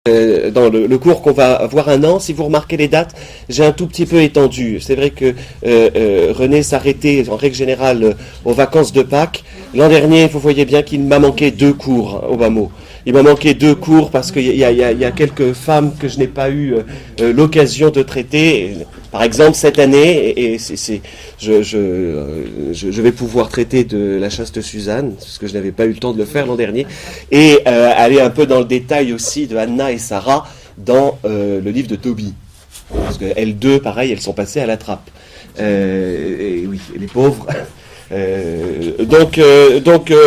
Dans le cours qu'on va avoir un an, si vous remarquez les dates, j'ai un tout petit peu étendu. C'est vrai que René s'arrêtait en règle générale aux vacances de Pâques. L'an dernier, vous voyez bien qu'il m'a manqué 2 cours au bas mot. Il m'a manqué 2 cours parce qu'il y a quelques femmes que je n'ai pas eu l'occasion de traiter. Par exemple, cette année, je vais pouvoir traiter de la chaste Suzanne, parce que je n'avais pas eu le temps de le faire l'an dernier, et aller un peu dans le détail aussi de Anna et Sarah dans le livre de Tobie. Parce que elles deux, pareil, elles sont passées à la trappe. Et oui, les pauvres.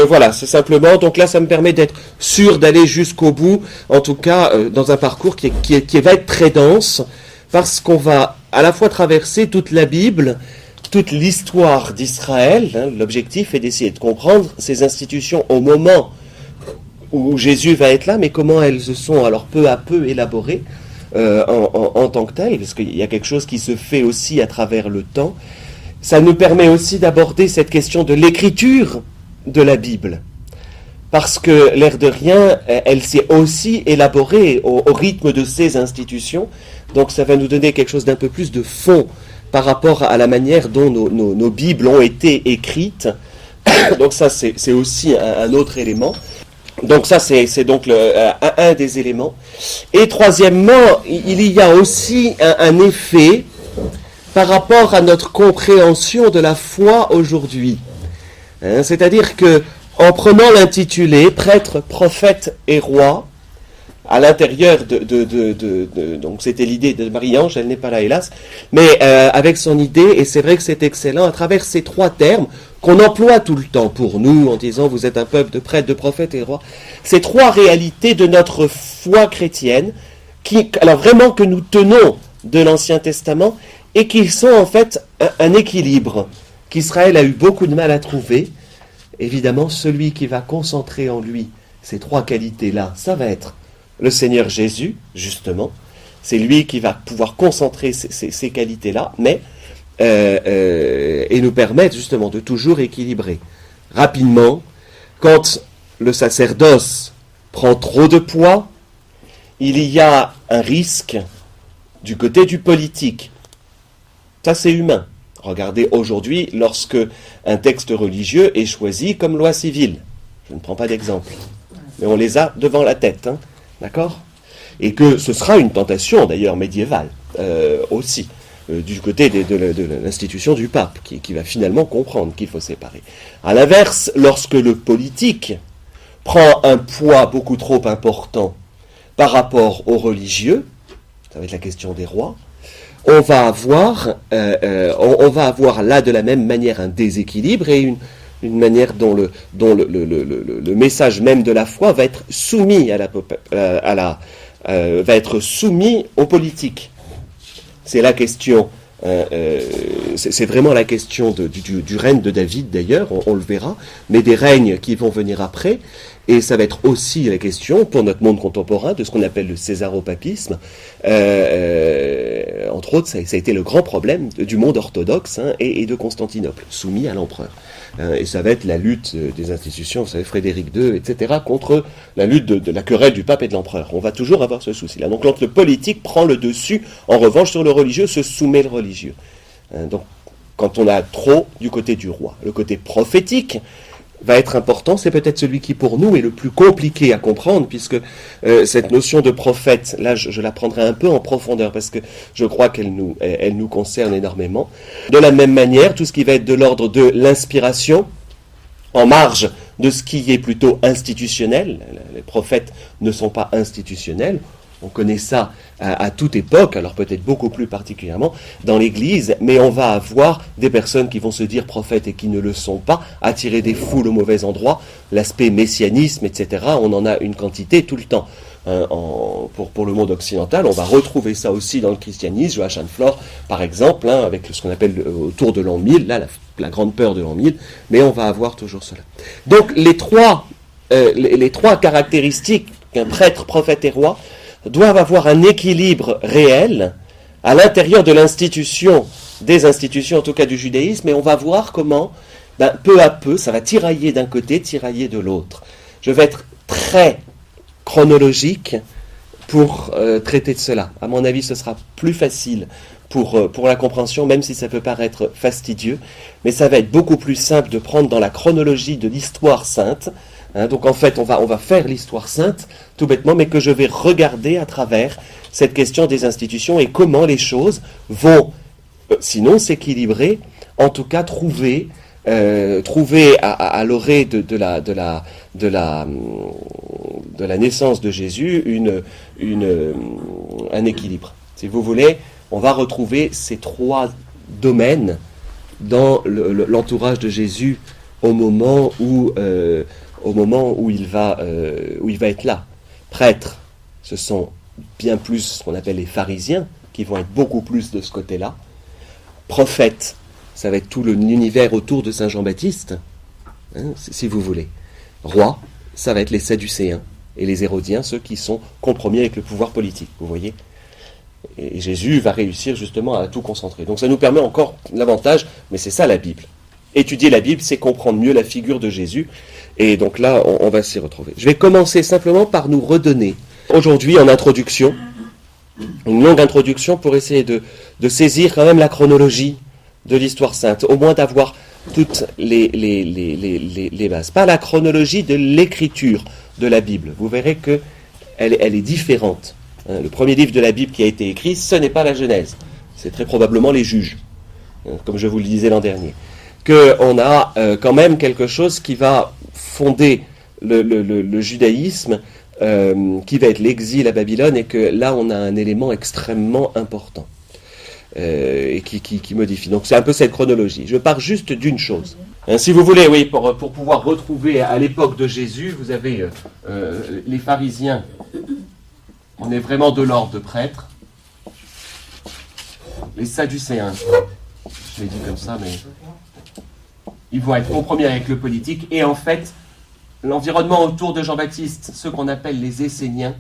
Voilà, c'est simplement. Donc là, ça me permet d'être sûr d'aller jusqu'au bout, en tout cas dans un parcours qui va être très dense, parce qu'on va à la fois traverser toute la Bible, toute l'histoire d'Israël. L'objectif est d'essayer de comprendre ces institutions au moment où Jésus va être là, mais comment elles se sont alors peu à peu élaborées en tant que telles, parce qu'il y a quelque chose qui se fait aussi à travers le temps. Ça nous permet aussi d'aborder cette question de l'écriture de la Bible, parce que, l'air de rien, elle s'est aussi élaborée au rythme de ces institutions, donc ça va nous donner quelque chose d'un peu plus de fond par rapport à la manière dont nos Bibles ont été écrites. Donc ça, c'est aussi un autre élément. Donc ça, c'est donc un des éléments. Et troisièmement, il y a aussi un effet par rapport à notre compréhension de la foi aujourd'hui. C'est-à-dire que, en prenant l'intitulé prêtre, prophète et roi, à l'intérieur donc c'était l'idée de Marie-Ange, elle n'est pas là hélas, mais avec son idée, et c'est vrai que c'est excellent, à travers ces 3 termes qu'on emploie tout le temps pour nous, en disant vous êtes un peuple de prêtres, de prophètes et de rois, ces 3 réalités de notre foi chrétienne, alors vraiment que nous tenons de l'Ancien Testament, et qui sont en fait un équilibre qu'Israël a eu beaucoup de mal à trouver. Évidemment, celui qui va concentrer en lui ces 3 qualités-là, ça va être le Seigneur Jésus, justement. C'est lui qui va pouvoir concentrer ces qualités-là, mais et nous permettre justement de toujours équilibrer. Rapidement, quand le sacerdoce prend trop de poids, il y a un risque du côté du politique. Ça, c'est humain. Regardez aujourd'hui, lorsque un texte religieux est choisi comme loi civile. Je ne prends pas d'exemple, mais on les a devant la tête, d'accord ? Et que ce sera une tentation, d'ailleurs, médiévale, aussi, du côté de l'institution du pape, qui va finalement comprendre qu'il faut séparer. À l'inverse, lorsque le politique prend un poids beaucoup trop important par rapport aux religieux, ça va être la question des rois, on va avoir là de la même manière un déséquilibre et une manière dont le message même de la foi va être soumis va être soumis aux politiques. C'est la question, c'est vraiment la question du règne de David d'ailleurs, on le verra, mais des règnes qui vont venir après. Et ça va être aussi la question, pour notre monde contemporain, de ce qu'on appelle le césaropapisme. Entre autres, ça a été le grand problème du monde orthodoxe et de Constantinople, soumis à l'empereur. Et ça va être la lutte des institutions, vous savez, Frédéric II, etc., contre la lutte de la querelle du pape et de l'empereur. On va toujours avoir ce souci-là. Donc, quand le politique prend le dessus, en revanche, sur le religieux, se soumet le religieux. Donc, quand on a trop du côté du roi. Le côté prophétique va être important, c'est peut-être celui qui pour nous est le plus compliqué à comprendre, puisque cette notion de prophète, là je la prendrai un peu en profondeur, parce que je crois qu'elle nous concerne énormément. De la même manière, tout ce qui va être de l'ordre de l'inspiration, en marge de ce qui est plutôt institutionnel, les prophètes ne sont pas institutionnels, on connaît ça à toute époque, alors peut-être beaucoup plus particulièrement dans l'Église, mais on va avoir des personnes qui vont se dire prophètes et qui ne le sont pas, attirer des foules au mauvais endroit, l'aspect messianisme, etc., on en a une quantité tout le temps. Pour le monde occidental, on va retrouver ça aussi dans le christianisme, Joachim Flor, par exemple, avec ce qu'on appelle autour de l'an 1000, là, la grande peur de l'an 1000, mais on va avoir toujours cela. Donc les trois caractéristiques qu'un prêtre, prophète et roi doivent avoir un équilibre réel à l'intérieur de l'institution, des institutions en tout cas du judaïsme, et on va voir comment, peu à peu, ça va tirailler d'un côté, tirailler de l'autre. Je vais être très chronologique pour traiter de cela. À mon avis, ce sera plus facile pour la compréhension, même si ça peut paraître fastidieux, mais ça va être beaucoup plus simple de prendre dans la chronologie de l'histoire sainte. Donc en fait, on va faire l'histoire sainte, tout bêtement, mais que je vais regarder à travers cette question des institutions et comment les choses vont, sinon s'équilibrer, en tout cas trouver à l'orée de la naissance de Jésus un équilibre. Si vous voulez, on va retrouver ces trois domaines dans l'entourage de Jésus au moment où il va être là. Prêtres, ce sont bien plus ce qu'on appelle les pharisiens, qui vont être beaucoup plus de ce côté-là. Prophètes, ça va être tout l'univers autour de Saint Jean-Baptiste, si vous voulez. Rois, ça va être les Sadducéens et les Hérodiens, ceux qui sont compromis avec le pouvoir politique, vous voyez. Et Jésus va réussir justement à tout concentrer. Donc ça nous permet encore l'avantage, mais c'est ça la Bible. Étudier la Bible, c'est comprendre mieux la figure de Jésus, et donc là, on va s'y retrouver. Je vais commencer simplement par nous redonner, aujourd'hui en introduction, une longue introduction pour essayer de saisir quand même la chronologie de l'histoire sainte, au moins d'avoir toutes les bases. Pas la chronologie de l'écriture de la Bible. Vous verrez qu'elle est différente. Le premier livre de la Bible qui a été écrit, ce n'est pas la Genèse. C'est très probablement les Juges, comme je vous le disais l'an dernier. Qu'on a quand même quelque chose qui va fonder le judaïsme, qui va être l'exil à Babylone, et que là on a un élément extrêmement important et qui modifie. Donc c'est un peu cette chronologie. Je pars juste d'une chose. Si vous voulez, oui, pour pouvoir retrouver à l'époque de Jésus, vous avez les pharisiens. On est vraiment de l'ordre de prêtres. Les Sadducéens, je l'ai dit comme ça, mais ils vont être compromis avec le politique. Et en fait, l'environnement autour de Jean-Baptiste, ceux qu'on appelle les Esséniens,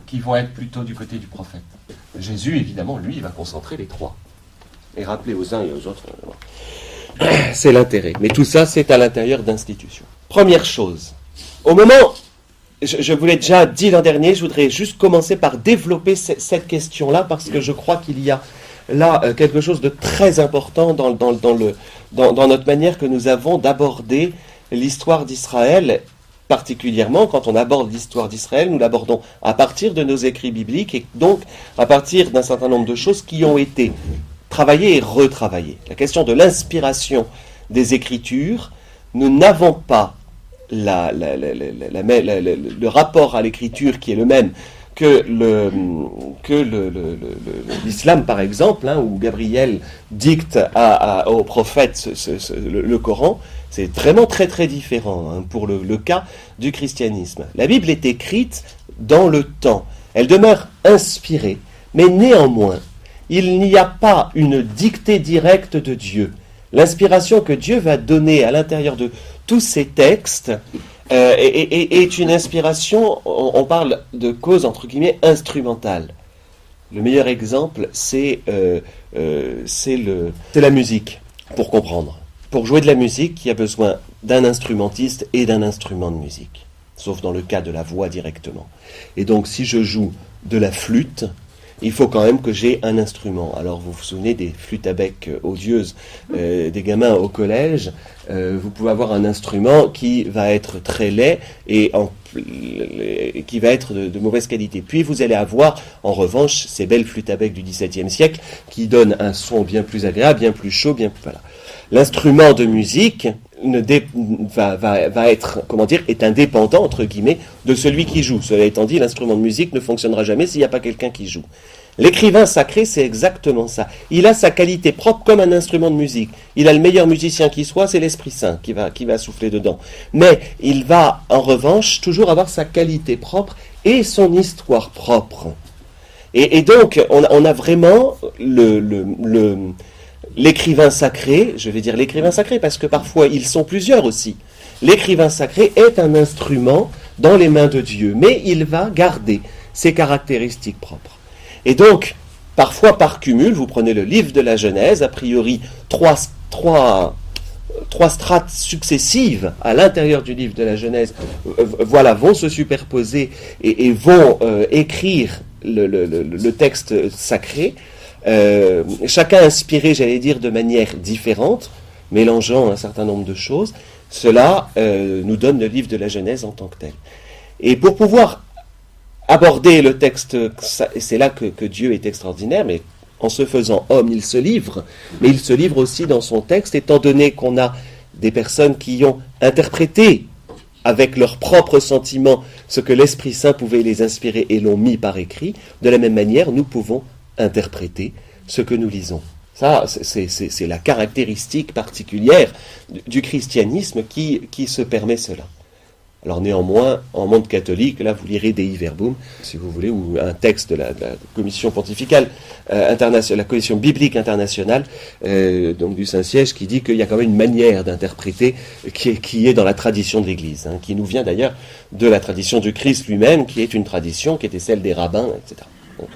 qui vont être plutôt du côté du prophète. Jésus, évidemment, lui, il va concentrer les trois. Et rappeler aux uns et aux autres. C'est l'intérêt. Mais tout ça, c'est à l'intérieur d'institutions. Première chose, au moment... Je vous l'ai déjà dit l'an dernier, je voudrais juste commencer par développer cette question-là, parce que je crois qu'il y a là quelque chose de très important dans notre manière que nous avons d'aborder l'histoire d'Israël. Particulièrement, quand on aborde l'histoire d'Israël, nous l'abordons à partir de nos écrits bibliques, et donc à partir d'un certain nombre de choses qui ont été travaillées et retravaillées. La question de l'inspiration des Écritures, nous n'avons pas le rapport à l'écriture qui est le même que l'islam, par exemple, où Gabriel dicte au prophète le Coran. C'est vraiment très très différent pour le cas du christianisme. La Bible est écrite dans le temps. Elle demeure inspirée, mais néanmoins, il n'y a pas une dictée directe de Dieu. L'inspiration que Dieu va donner à l'intérieur de tous ces textes est une inspiration, on parle de cause entre guillemets instrumentale. Le meilleur exemple, c'est la musique, pour comprendre. Pour jouer de la musique, il y a besoin d'un instrumentiste et d'un instrument de musique, sauf dans le cas de la voix directement. Et donc, si je joue de la flûte, il faut quand même que j'ai un instrument. Alors, vous vous souvenez des flûtes à bec odieuses des gamins au collège. Vous pouvez avoir un instrument qui va être très laid et qui va être de mauvaise qualité. Puis, vous allez avoir, en revanche, ces belles flûtes à bec du XVIIe siècle qui donnent un son bien plus agréable, bien plus chaud, voilà. L'instrument de musique va être, est indépendant, entre guillemets, de celui qui joue. Cela étant dit, l'instrument de musique ne fonctionnera jamais s'il n'y a pas quelqu'un qui joue. L'écrivain sacré, c'est exactement ça. Il a sa qualité propre comme un instrument de musique. Il a le meilleur musicien qui soit, c'est l'Esprit Saint qui va souffler dedans. Mais il va, en revanche, toujours avoir sa qualité propre et son histoire propre. Et donc, on a vraiment l'écrivain sacré, je vais dire l'écrivain sacré parce que parfois ils sont plusieurs aussi. L'écrivain sacré est un instrument dans les mains de Dieu, mais il va garder ses caractéristiques propres. Et donc, parfois par cumul, vous prenez le livre de la Genèse, a priori trois trois strates successives à l'intérieur du livre de la Genèse, vont se superposer et vont écrire le texte sacré, chacun inspiré, j'allais dire, de manière différente, mélangeant un certain nombre de choses. Cela nous donne le livre de la Genèse en tant que tel. Et pour pouvoir aborder le texte, c'est là que Dieu est extraordinaire, mais en se faisant homme, il se livre, mais il se livre aussi dans son texte, étant donné qu'on a des personnes qui ont interprété avec leurs propres sentiments ce que l'Esprit Saint pouvait les inspirer et l'ont mis par écrit. De la même manière, nous pouvons interpréter ce que nous lisons. Ça, c'est la caractéristique particulière du christianisme qui se permet cela. Alors néanmoins, en monde catholique, là vous lirez Dei Verbum, si vous voulez, ou un texte de la commission pontificale internationale, la commission biblique internationale, donc du Saint-Siège, qui dit qu'il y a quand même une manière d'interpréter qui est dans la tradition de l'Église, qui nous vient d'ailleurs de la tradition du Christ lui-même, qui est une tradition qui était celle des rabbins, etc. Bon.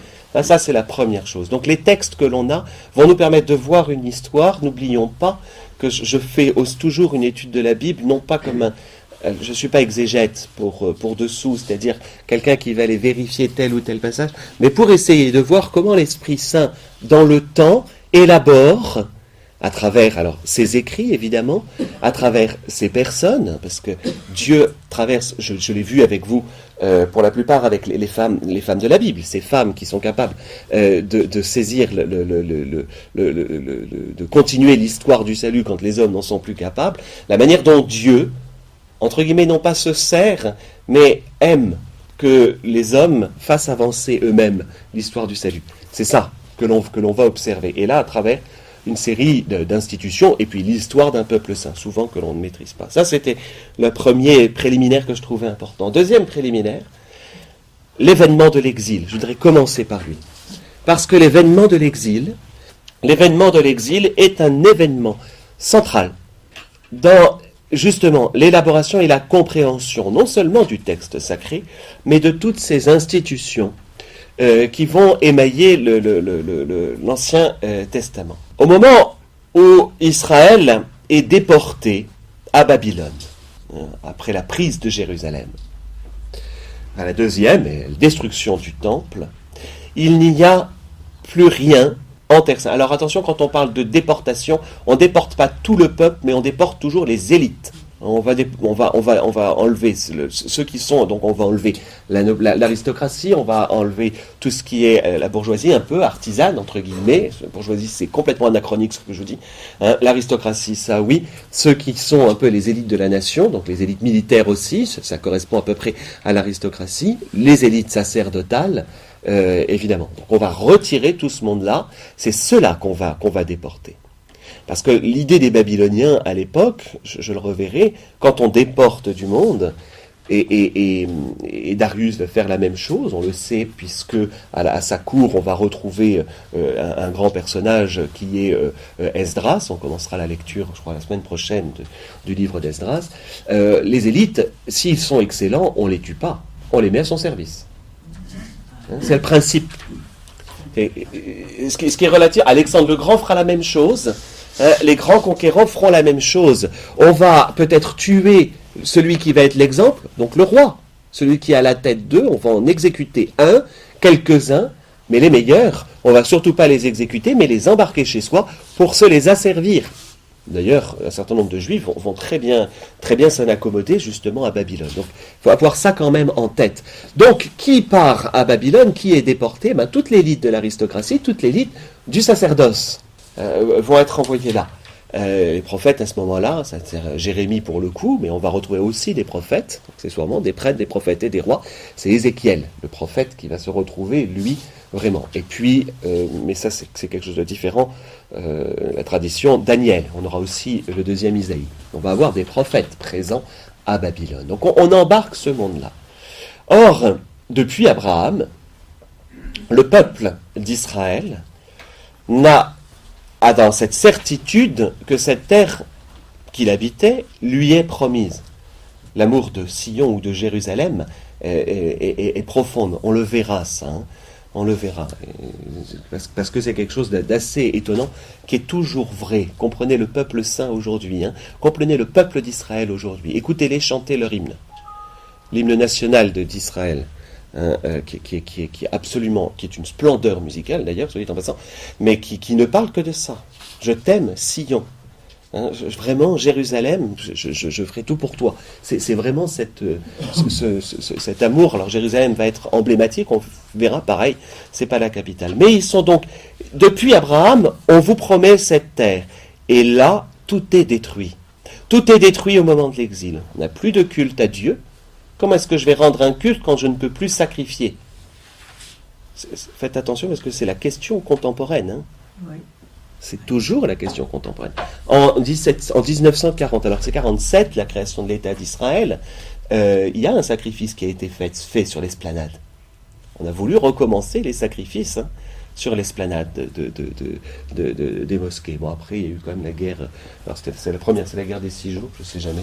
Ça c'est la première chose. Donc les textes que l'on a vont nous permettre de voir une histoire. N'oublions pas que je fais toujours une étude de la Bible, non pas comme je ne suis pas exégète pour dessous, c'est-à-dire quelqu'un qui va aller vérifier tel ou tel passage, mais pour essayer de voir comment l'Esprit Saint, dans le temps, élabore, à travers alors ses écrits évidemment, à travers ses personnes, parce que Dieu traverse, je l'ai vu avec vous, pour la plupart avec les femmes de la Bible, ces femmes qui sont capables de saisir, de continuer l'histoire du salut quand les hommes n'en sont plus capables, la manière dont Dieu, entre guillemets, non pas se sert, mais aime que les hommes fassent avancer eux-mêmes l'histoire du salut. C'est ça que l'on va observer. Et là, à travers une série d'institutions, et puis l'histoire d'un peuple saint, souvent que l'on ne maîtrise pas. Ça, c'était le premier préliminaire que je trouvais important. Deuxième préliminaire, l'événement de l'exil. Je voudrais commencer par lui. Parce que l'événement de l'exil est un événement central dans justement l'élaboration et la compréhension non seulement du texte sacré, mais de toutes ces institutions qui vont émailler l'Ancien Testament. Au moment où Israël est déporté à Babylone, après la prise de Jérusalem, à la deuxième, la destruction du temple, il n'y a plus rien en terre sainte. Alors attention, quand on parle de déportation, on ne déporte pas tout le peuple, mais on déporte toujours les élites. On va enlever ceux qui sont, donc on va enlever l'aristocratie, on va enlever tout ce qui est la bourgeoisie un peu artisane, entre guillemets. La bourgeoisie, c'est complètement anachronique ce que je vous dis. L'aristocratie, ça oui. Ceux qui sont un peu les élites de la nation, donc les élites militaires aussi, ça correspond à peu près à l'aristocratie. Les élites sacerdotales, évidemment. Donc on va retirer tout ce monde-là, c'est ceux-là qu'on va déporter. Parce que l'idée des Babyloniens à l'époque, je le reverrai, quand on déporte du monde, et Darius va faire la même chose, on le sait, puisque à sa cour on va retrouver un grand personnage qui est Esdras, on commencera la lecture, je crois, la semaine prochaine du livre d'Esdras. Les élites, s'ils sont excellents, on ne les tue pas, on les met à son service. C'est le principe. Ce qui est relatif, Alexandre le Grand fera la même chose, les grands conquérants feront la même chose. On va peut-être tuer celui qui va être l'exemple, donc le roi, celui qui est à la tête d'eux, on va en exécuter quelques-uns, mais les meilleurs, on va surtout pas les exécuter, mais les embarquer chez soi pour se les asservir. D'ailleurs, un certain nombre de Juifs vont très bien s'en accommoder justement à Babylone. Donc, il faut avoir ça quand même en tête. Donc, qui part à Babylone, qui est déporté? Toute l'élite de l'aristocratie, toute l'élite du sacerdoce vont être envoyés là. Les prophètes à ce moment-là, c'est Jérémie pour le coup, mais on va retrouver aussi des prophètes, accessoirement des prêtres, des prophètes et des rois. C'est Ézéchiel, le prophète, qui va se retrouver, lui, vraiment. Et puis, mais ça c'est quelque chose de différent, la tradition Daniel. On aura aussi le deuxième Isaïe. On va avoir des prophètes présents à Babylone. Donc on embarque ce monde-là. Or, depuis Abraham, le peuple d'Israël a dans cette certitude que cette terre qu'il habitait lui est promise. L'amour de Sion ou de Jérusalem est profonde, on le verra ça. On le verra. Parce que c'est quelque chose d'assez étonnant, qui est toujours vrai. Comprenez le peuple saint aujourd'hui. Comprenez le peuple d'Israël aujourd'hui. Écoutez-les chanter leur hymne. L'hymne national d'Israël. Qui est absolument, qui est une splendeur musicale d'ailleurs, soit dit en passant, mais qui ne parle que de ça. Je t'aime, Sion. Vraiment, Jérusalem, je ferai tout pour toi. C'est vraiment cet amour. Alors Jérusalem va être emblématique, on verra pareil, c'est pas la capitale. Mais ils sont donc, depuis Abraham, on vous promet cette terre. Et là, tout est détruit. Tout est détruit au moment de l'exil. On n'a plus de culte à Dieu. Comment est-ce que je vais rendre un culte quand je ne peux plus sacrifier ? Faites attention parce que c'est la question contemporaine. Oui. C'est toujours la question contemporaine. En 1940, alors c'est 47, la création de l'État d'Israël, il y a un sacrifice qui a été fait sur l'esplanade. On a voulu recommencer les sacrifices sur l'esplanade des mosquées. Bon, après, il y a eu quand même la guerre. Alors c'est la première, c'est la guerre des 6 jours, je ne sais jamais.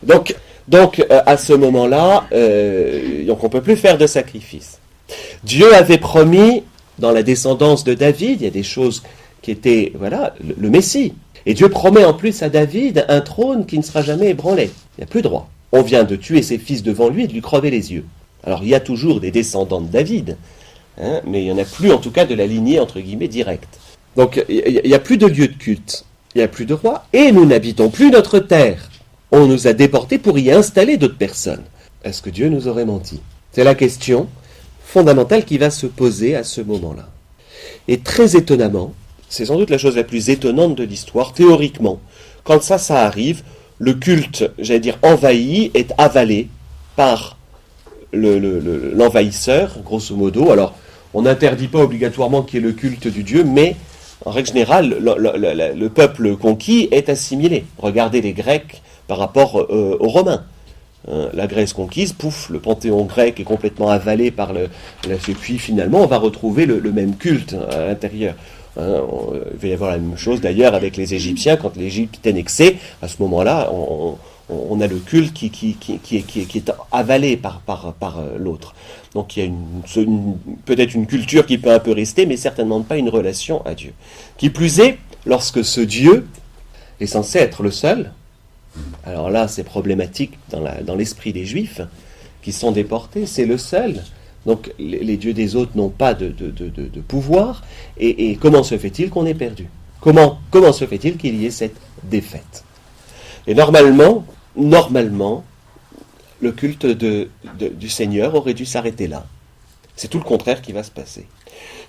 Donc à ce moment-là, donc on ne peut plus faire de sacrifice. Dieu avait promis, dans la descendance de David, il y a des choses qui étaient, voilà, le Messie. Et Dieu promet en plus à David un trône qui ne sera jamais ébranlé. Il n'y a plus de roi. On vient de tuer ses fils devant lui et de lui crever les yeux. Alors il y a toujours des descendants de David, mais il n'y en a plus en tout cas de la lignée entre guillemets directe. Donc il n'y a plus de lieu de culte, il n'y a plus de roi, et nous n'habitons plus notre terre. On nous a déportés pour y installer d'autres personnes. Est-ce que Dieu nous aurait menti ? C'est la question fondamentale qui va se poser à ce moment-là. Et très étonnamment, c'est sans doute la chose la plus étonnante de l'histoire, théoriquement. Quand ça arrive, le culte, j'allais dire envahi, est avalé par l'envahisseur, grosso modo. Alors, on n'interdit pas obligatoirement qu'il y ait le culte du Dieu, mais en règle générale, le peuple conquis est assimilé. Regardez les Grecs par rapport aux Romains. La Grèce conquise, pouf, le panthéon grec est complètement avalé par et puis finalement on va retrouver le même culte à l'intérieur. Il va y avoir la même chose d'ailleurs avec les Égyptiens, quand l'Égypte est annexée, à ce moment-là, on a le culte qui est avalé par l'autre. Donc il y a peut-être une culture qui peut un peu rester, mais certainement pas une relation à Dieu. Qui plus est, lorsque ce Dieu est censé être le seul, alors là c'est problématique dans l'esprit des Juifs qui sont déportés, c'est le seul. Donc les dieux des autres n'ont pas de pouvoir, et comment se fait-il qu'on ait perdu ? Comment se fait-il qu'il y ait cette défaite ? Et normalement, le culte du Seigneur aurait dû s'arrêter là. C'est tout le contraire qui va se passer.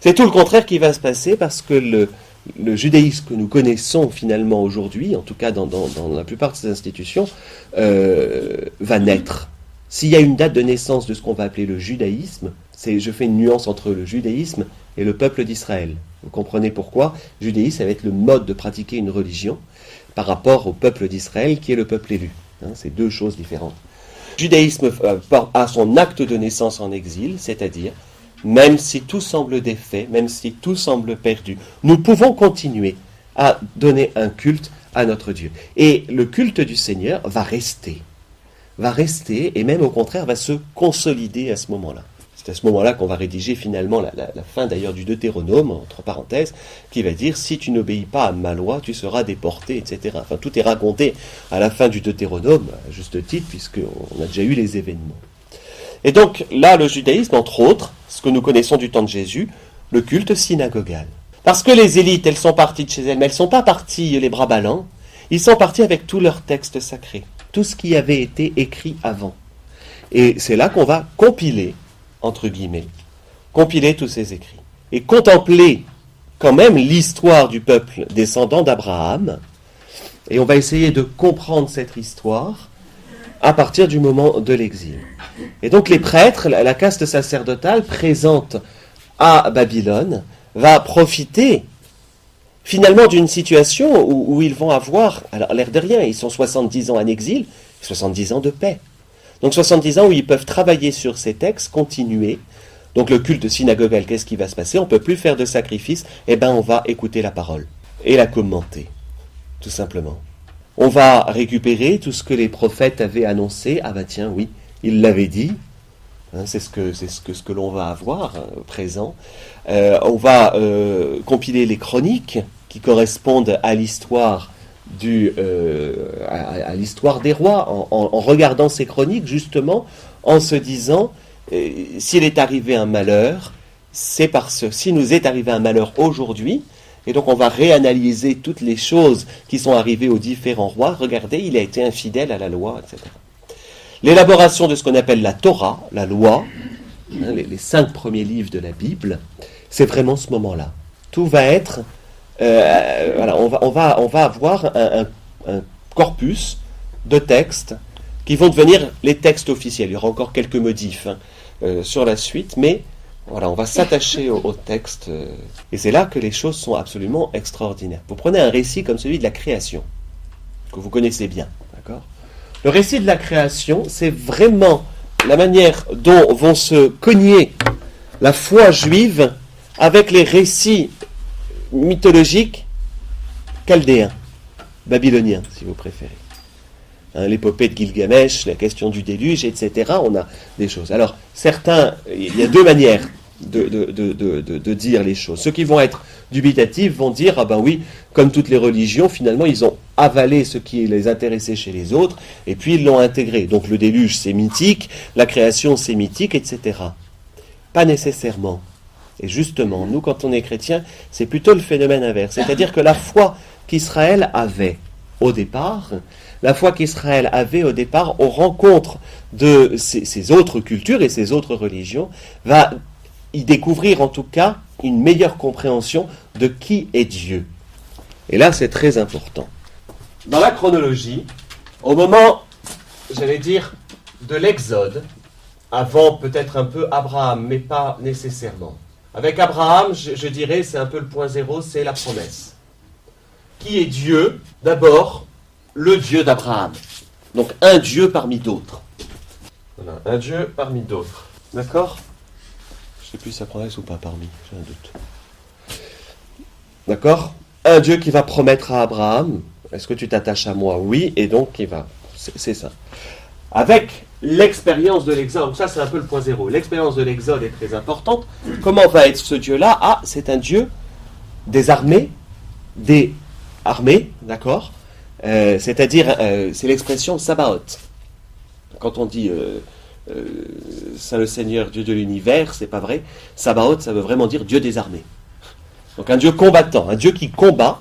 C'est tout le contraire qui va se passer parce que le judaïsme que nous connaissons finalement aujourd'hui, en tout cas dans la plupart de ces institutions, va naître. S'il y a une date de naissance de ce qu'on va appeler le judaïsme, je fais une nuance entre le judaïsme et le peuple d'Israël. Vous comprenez pourquoi ? Le judaïsme, ça va être le mode de pratiquer une religion par rapport au peuple d'Israël qui est le peuple élu. C'est deux choses différentes. Le judaïsme a son acte de naissance en exil, c'est-à-dire, même si tout semble défait, même si tout semble perdu, nous pouvons continuer à donner un culte à notre Dieu. Et le culte du Seigneur va rester, et même au contraire va se consolider à ce moment-là. C'est à ce moment-là qu'on va rédiger finalement la fin d'ailleurs du Deutéronome, entre parenthèses, qui va dire « si tu n'obéis pas à ma loi, tu seras déporté », etc. Enfin, tout est raconté à la fin du Deutéronome, à juste titre, puisqu'on a déjà eu les événements. Et donc là, le judaïsme, entre autres, ce que nous connaissons du temps de Jésus, le culte synagogal. Parce que les élites, elles sont parties de chez elles, mais elles ne sont pas parties les bras ballants, ils sont partis avec tous leurs textes sacrés, tout ce qui avait été écrit avant. Et c'est là qu'on va compiler, entre guillemets, compiler tous ces écrits. Et contempler quand même l'histoire du peuple descendant d'Abraham, et on va essayer de comprendre cette histoire à partir du moment de l'exil. Et donc les prêtres, la caste sacerdotale présente à Babylone, va profiter finalement d'une situation où ils vont avoir, alors l'air de rien, ils sont 70 ans en exil, 70 ans de paix. Donc 70 ans où ils peuvent travailler sur ces textes, continuer. Donc le culte synagogal, qu'est-ce qui va se passer ? On ne peut plus faire de sacrifice, on va écouter la parole et la commenter, tout simplement. On va récupérer tout ce que les prophètes avaient annoncé. Ah tiens, oui, il l'avait dit. C'est ce que l'on va avoir au présent. On va compiler les chroniques qui correspondent à l'histoire à l'histoire des rois, en regardant ces chroniques, justement, en se disant, s'il est arrivé un malheur, s'il nous est arrivé un malheur aujourd'hui, et donc on va réanalyser toutes les choses qui sont arrivées aux différents rois. Regardez, il a été infidèle à la loi, etc. L'élaboration de ce qu'on appelle la Torah, la loi, les 5 premiers livres de la Bible, c'est vraiment ce moment-là. Tout va être... voilà, on va avoir un corpus de textes qui vont devenir les textes officiels. Il y aura encore quelques modifs sur la suite, mais voilà, on va s'attacher au texte. Et c'est là que les choses sont absolument extraordinaires. Vous prenez un récit comme celui de la création, que vous connaissez bien, d'accord ? Le récit de la création, c'est vraiment la manière dont vont se cogner la foi juive avec les récits mythologiques chaldéens, babyloniens, si vous préférez. L'épopée de Gilgamesh, la question du déluge, etc. On a des choses. Alors, certains, il y a 2 manières de dire les choses. Ceux qui vont être dubitatifs vont dire, ah ben oui, comme toutes les religions, finalement, ils ont avalé ce qui les intéressait chez les autres, et puis ils l'ont intégré. Donc le déluge, c'est mythique, la création, c'est mythique, etc. Pas nécessairement. Et justement, nous, quand on est chrétien, c'est plutôt le phénomène inverse. C'est-à-dire que la foi qu'Israël avait au départ, aux rencontres de ces autres cultures et ces autres religions, va y découvrir en tout cas une meilleure compréhension de qui est Dieu. Et là, c'est très important. Dans la chronologie, au moment, j'allais dire, de l'Exode, avant peut-être un peu Abraham, mais pas nécessairement. Avec Abraham, je dirais, c'est un peu le point zéro, c'est la promesse. Qui est Dieu ? D'abord, le Dieu d'Abraham. Donc, un Dieu parmi d'autres. Voilà, un Dieu parmi d'autres. D'accord ? Je ne sais plus si ça prend S ou pas parmi, j'ai un doute. D'accord ? Un Dieu qui va promettre à Abraham, est-ce que tu t'attaches à moi ? Oui, et donc il va. C'est ça. Avec l'expérience de l'Exode, donc ça c'est un peu le point zéro. L'expérience de l'Exode est très importante. Comment va être ce Dieu-là ? Ah, c'est un Dieu des armées, d'accord ? C'est-à-dire, c'est l'expression Sabaoth. Quand on dit Saint le Seigneur, Dieu de l'univers, c'est pas vrai. Sabaoth, ça veut vraiment dire Dieu des armées. Donc un Dieu combattant, un Dieu qui combat.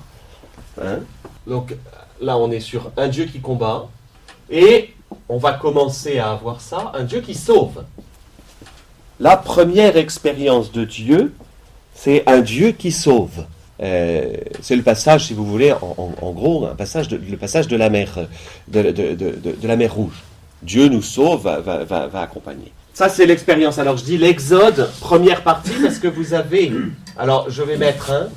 Donc là, on est sur un Dieu qui combat. Et on va commencer à avoir ça, un Dieu qui sauve. La première expérience de Dieu, c'est un Dieu qui sauve. C'est le passage, si vous voulez, en gros, le passage de la mer, de la mer Rouge. Dieu nous sauve, va accompagner. Ça, c'est l'expérience. Alors, je dis l'Exode, première partie, parce que vous avez... Alors, je vais mettre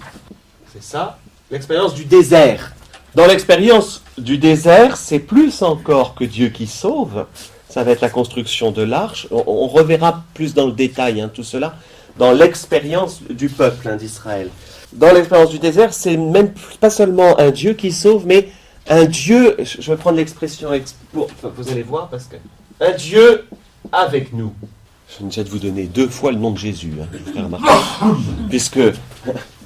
c'est ça, l'expérience du désert. Dans l'expérience du désert, c'est plus encore que Dieu qui sauve. Ça va être la construction de l'arche. On reverra plus dans le détail tout cela dans l'expérience du peuple d'Israël. Dans l'expérience du désert, c'est même pas seulement un Dieu qui sauve, mais un Dieu, je vais prendre l'expression, vous allez voir, parce que un Dieu avec nous. Je viens de vous donner 2 fois le nom de Jésus, je vous ferai remarquer. Puisque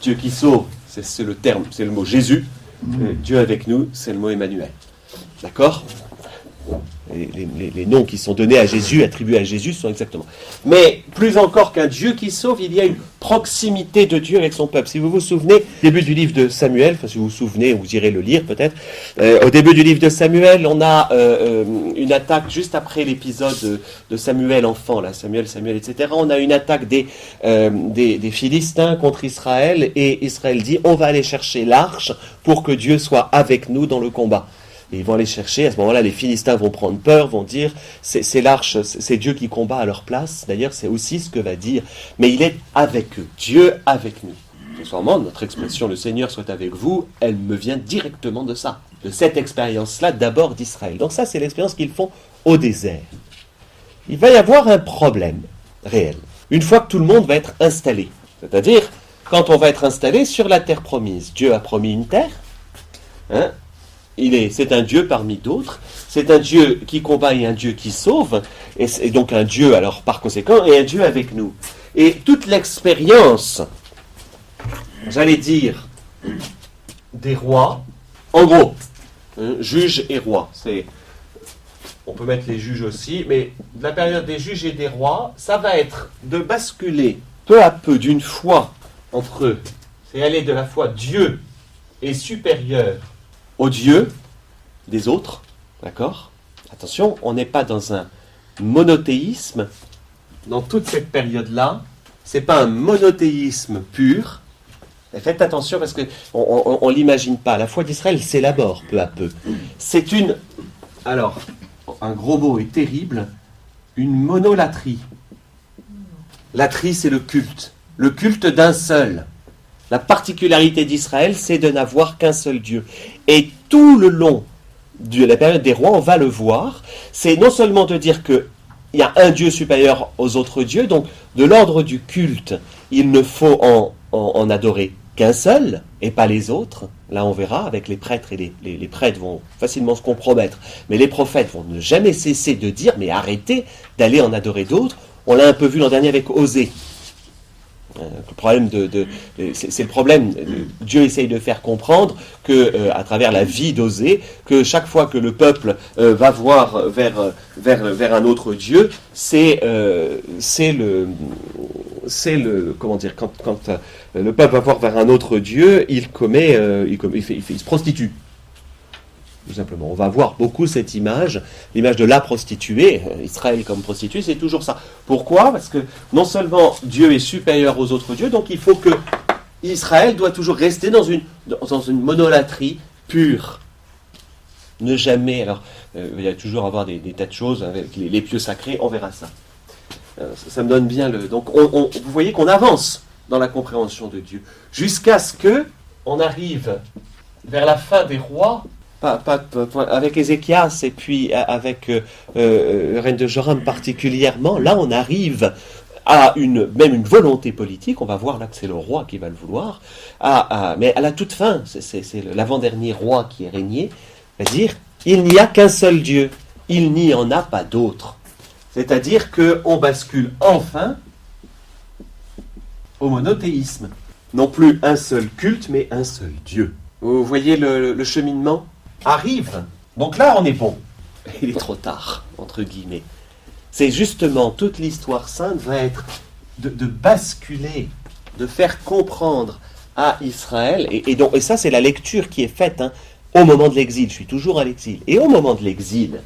Dieu qui sauve, c'est le terme, c'est le mot Jésus. Dieu avec nous, c'est le mot Emmanuel. D'accord ? Les noms qui sont donnés à Jésus, attribués à Jésus, sont exactement. Mais plus encore qu'un Dieu qui sauve, il y a une proximité de Dieu avec son peuple. Si vous vous souvenez, début du livre de Samuel, si vous vous souvenez, vous irez le lire peut-être, au début du livre de Samuel, on a une attaque, juste après l'épisode de Samuel enfant, là, Samuel, etc., on a une attaque des Philistins contre Israël, et Israël dit, on va aller chercher l'arche pour que Dieu soit avec nous dans le combat. Et ils vont aller chercher, à ce moment-là, les Philistins vont prendre peur, vont dire, c'est l'arche, c'est Dieu qui combat à leur place. D'ailleurs, c'est aussi ce que va dire, mais il est avec eux, Dieu avec nous. Accessoirement, notre expression, le Seigneur soit avec vous, elle me vient directement de ça, de cette expérience-là, d'abord d'Israël. Donc ça, c'est l'expérience qu'ils font au désert. Il va y avoir un problème réel, une fois que tout le monde va être installé. C'est-à-dire, quand on va être installé sur la terre promise, Dieu a promis une terre, c'est un Dieu parmi d'autres, c'est un Dieu qui combat et un Dieu qui sauve, et donc un Dieu, alors par conséquent, et un Dieu avec nous. Et toute l'expérience, j'allais dire, des rois, en gros, juges et rois, on peut mettre les juges aussi, mais la période des juges et des rois, ça va être de basculer peu à peu d'une foi entre eux, c'est aller de la foi Dieu est supérieur au Dieu des autres, d'accord ? Attention, on n'est pas dans un monothéisme, dans toute cette période-là, c'est pas un monothéisme pur. Et faites attention parce qu'on ne l'imagine pas, la foi d'Israël s'élabore peu à peu. C'est alors, un gros mot est terrible, une monolatrie. Latrie, c'est le culte d'un seul. La particularité d'Israël, c'est de n'avoir qu'un seul Dieu. Et tout le long de la période des rois, on va le voir, c'est non seulement de dire qu'il y a un Dieu supérieur aux autres dieux, donc de l'ordre du culte, il ne faut en adorer qu'un seul, et pas les autres. Là, on verra, avec les prêtres, et les prêtres vont facilement se compromettre, mais les prophètes vont ne jamais cesser de dire, mais arrêtez d'aller en adorer d'autres. On l'a un peu vu l'an dernier avec Osée. Le problème c'est le problème. Dieu essaye de faire comprendre que, à travers la vie d'Osée, que chaque fois que le peuple va voir vers un autre Dieu, c'est le comment dire, quand le peuple va voir vers un autre Dieu, il se prostitue. Tout simplement. On va voir beaucoup cette image, l'image de la prostituée, Israël comme prostituée, c'est toujours ça. Pourquoi ? Parce que non seulement Dieu est supérieur aux autres dieux, donc il faut que Israël doit toujours rester dans une monolatrie pure. Ne jamais, alors il y a toujours avoir des tas de choses avec les pieux sacrés, on verra ça. Ça me donne bien donc vous voyez qu'on avance dans la compréhension de Dieu, jusqu'à ce que on arrive vers la fin des rois, avec Ézéchias et puis avec le règne de Joram particulièrement, là on arrive à même une volonté politique, on va voir là que c'est le roi qui va le vouloir, mais à la toute fin, c'est l'avant-dernier roi qui est régné, va dire, il n'y a qu'un seul Dieu, il n'y en a pas d'autre. C'est-à-dire qu'on bascule enfin au monothéisme. Non plus un seul culte, mais un seul Dieu. Vous voyez le cheminement arrive. Donc là, on est bon. Il est trop tard, entre guillemets. C'est justement, toute l'histoire sainte va être de basculer, de faire comprendre à Israël, et ça c'est la lecture qui est faite au moment de l'exil. Je suis toujours à l'exil. Et au moment de l'exil,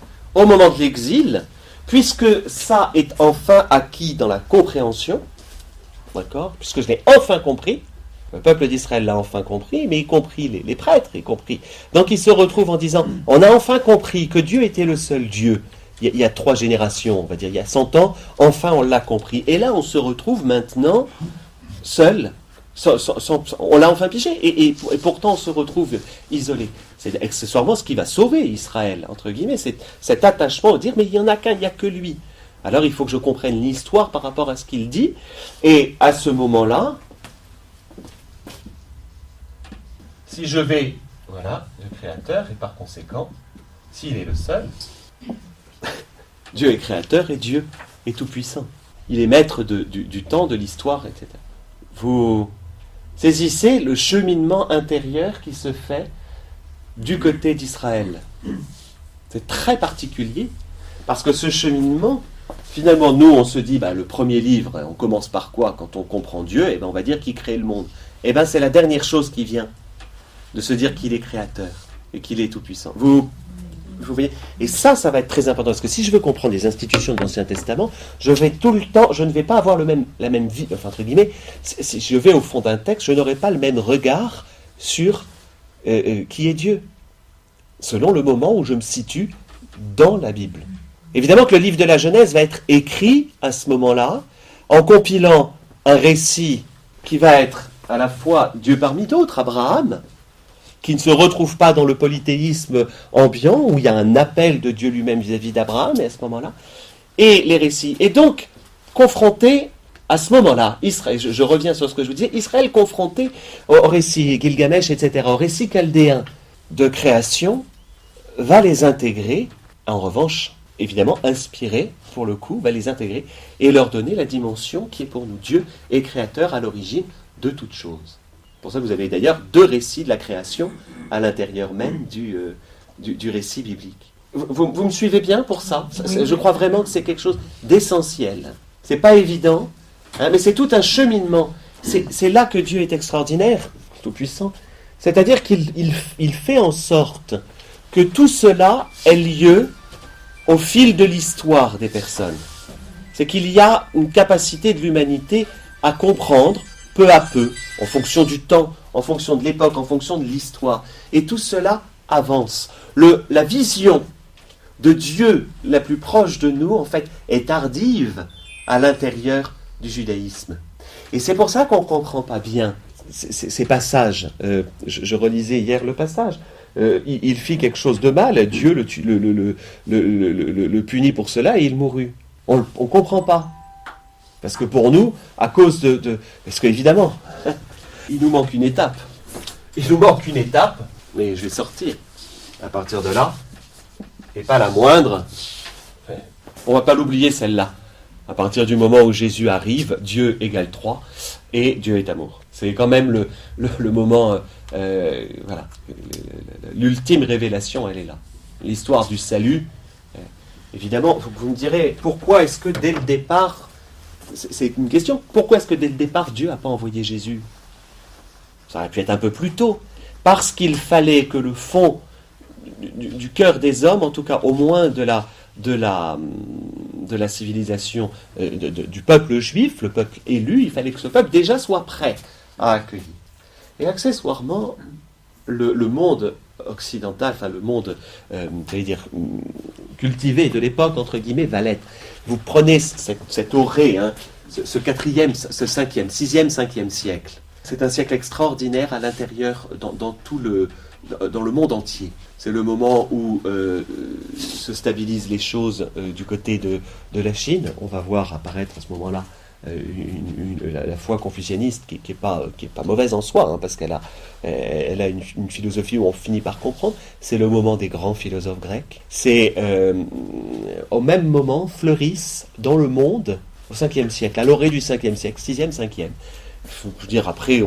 puisque ça est enfin acquis dans la compréhension, d'accord, puisque je l'ai enfin compris, le peuple d'Israël l'a enfin compris, mais y compris les prêtres, y compris. Donc ils se retrouvent en disant, on a enfin compris que Dieu était le seul Dieu. Il y a 3 générations, on va dire, il y a 100 ans, enfin on l'a compris. Et là on se retrouve maintenant seul, on l'a enfin pigé, et pourtant on se retrouve isolé. C'est accessoirement ce qui va sauver Israël, entre guillemets, c'est cet attachement au dire, mais il n'y en a qu'un, il n'y a que lui. Alors il faut que je comprenne l'histoire par rapport à ce qu'il dit, et à ce moment-là, si je vais, voilà, le Créateur, et par conséquent, s'il est le seul, Dieu est Créateur et Dieu est tout-puissant. Il est maître du temps, de l'histoire, etc. Vous saisissez le cheminement intérieur qui se fait du côté d'Israël. C'est très particulier, parce que ce cheminement, finalement, nous, on se dit, le premier livre, on commence par quoi quand on comprend Dieu ? On va dire qu'il crée le monde. C'est la dernière chose qui vient, de se dire qu'il est créateur et qu'il est tout-puissant. Vous voyez ? Et ça va être très important, parce que si je veux comprendre les institutions de l'Ancien Testament, je ne vais pas avoir la même vie, enfin, entre guillemets, si je vais au fond d'un texte, je n'aurai pas le même regard sur qui est Dieu, selon le moment où je me situe dans la Bible. Évidemment que le livre de la Genèse va être écrit à ce moment-là, en compilant un récit qui va être à la fois Dieu parmi d'autres, Abraham, qui ne se retrouve pas dans le polythéisme ambiant, où il y a un appel de Dieu lui-même vis-à-vis d'Abraham, et à ce moment-là, et les récits. Et donc, confronté à ce moment-là, Israël, je reviens sur ce que je vous disais, Israël confronté au récit Gilgamesh, etc., au récit chaldéen de création, va les intégrer, en revanche, évidemment inspiré, pour le coup, va les intégrer et leur donner la dimension qui est pour nous. Dieu est créateur à l'origine de toutes choses. Pour ça, vous avez d'ailleurs 2 récits de la création à l'intérieur même du récit biblique. Vous me suivez bien pour ça? Je crois vraiment que c'est quelque chose d'essentiel. C'est pas évident, hein, mais c'est tout un cheminement. C'est là que Dieu est extraordinaire, tout-puissant. C'est-à-dire qu'il fait en sorte que tout cela ait lieu au fil de l'histoire des personnes. C'est qu'il y a une capacité de l'humanité à comprendre peu à peu, en fonction du temps, en fonction de l'époque, en fonction de l'histoire. Et tout cela avance. La vision de Dieu la plus proche de nous, en fait, est tardive à l'intérieur du judaïsme. Et c'est pour ça qu'on ne comprend pas bien ces passages. Je relisais hier le passage. Il fit quelque chose de mal, Dieu le punit pour cela et il mourut. On ne comprend pas. Parce que pour nous, à cause parce qu'évidemment, il nous manque une étape. Il nous manque une étape, mais je vais sortir à partir de là, et pas la moindre. On ne va pas l'oublier celle-là. À partir du moment où Jésus arrive, Dieu égale 3, et Dieu est amour. C'est quand même le moment, voilà, l'ultime révélation, elle est là. L'histoire du salut, évidemment, vous me direz, pourquoi est-ce que dès le départ, c'est une question, pourquoi est-ce que dès le départ, Dieu n'a pas envoyé Jésus? Ça aurait pu être un peu plus tôt, parce qu'il fallait que le fond du cœur des hommes, en tout cas au moins de la civilisation du peuple juif, le peuple élu, il fallait que ce peuple déjà soit prêt à accueillir. Et accessoirement, le monde occidental, enfin le monde, j'allais dire, cultivé de l'époque, entre guillemets, va l'être. Vous prenez cet oré, hein, ce 4e, ce 5e, 6e, 5e siècle. C'est un siècle extraordinaire à l'intérieur, dans le monde entier. C'est le moment où se stabilisent les choses du côté de la Chine. On va voir apparaître à ce moment-là la foi confucianiste qui est pas mauvaise en soi, hein, parce qu'elle a une philosophie où on finit par comprendre. C'est le moment des grands philosophes grecs. C'est au même moment fleurissent dans le monde au 5e siècle, à l'orée du 5e siècle, 6e, 5e. Je veux dire, après,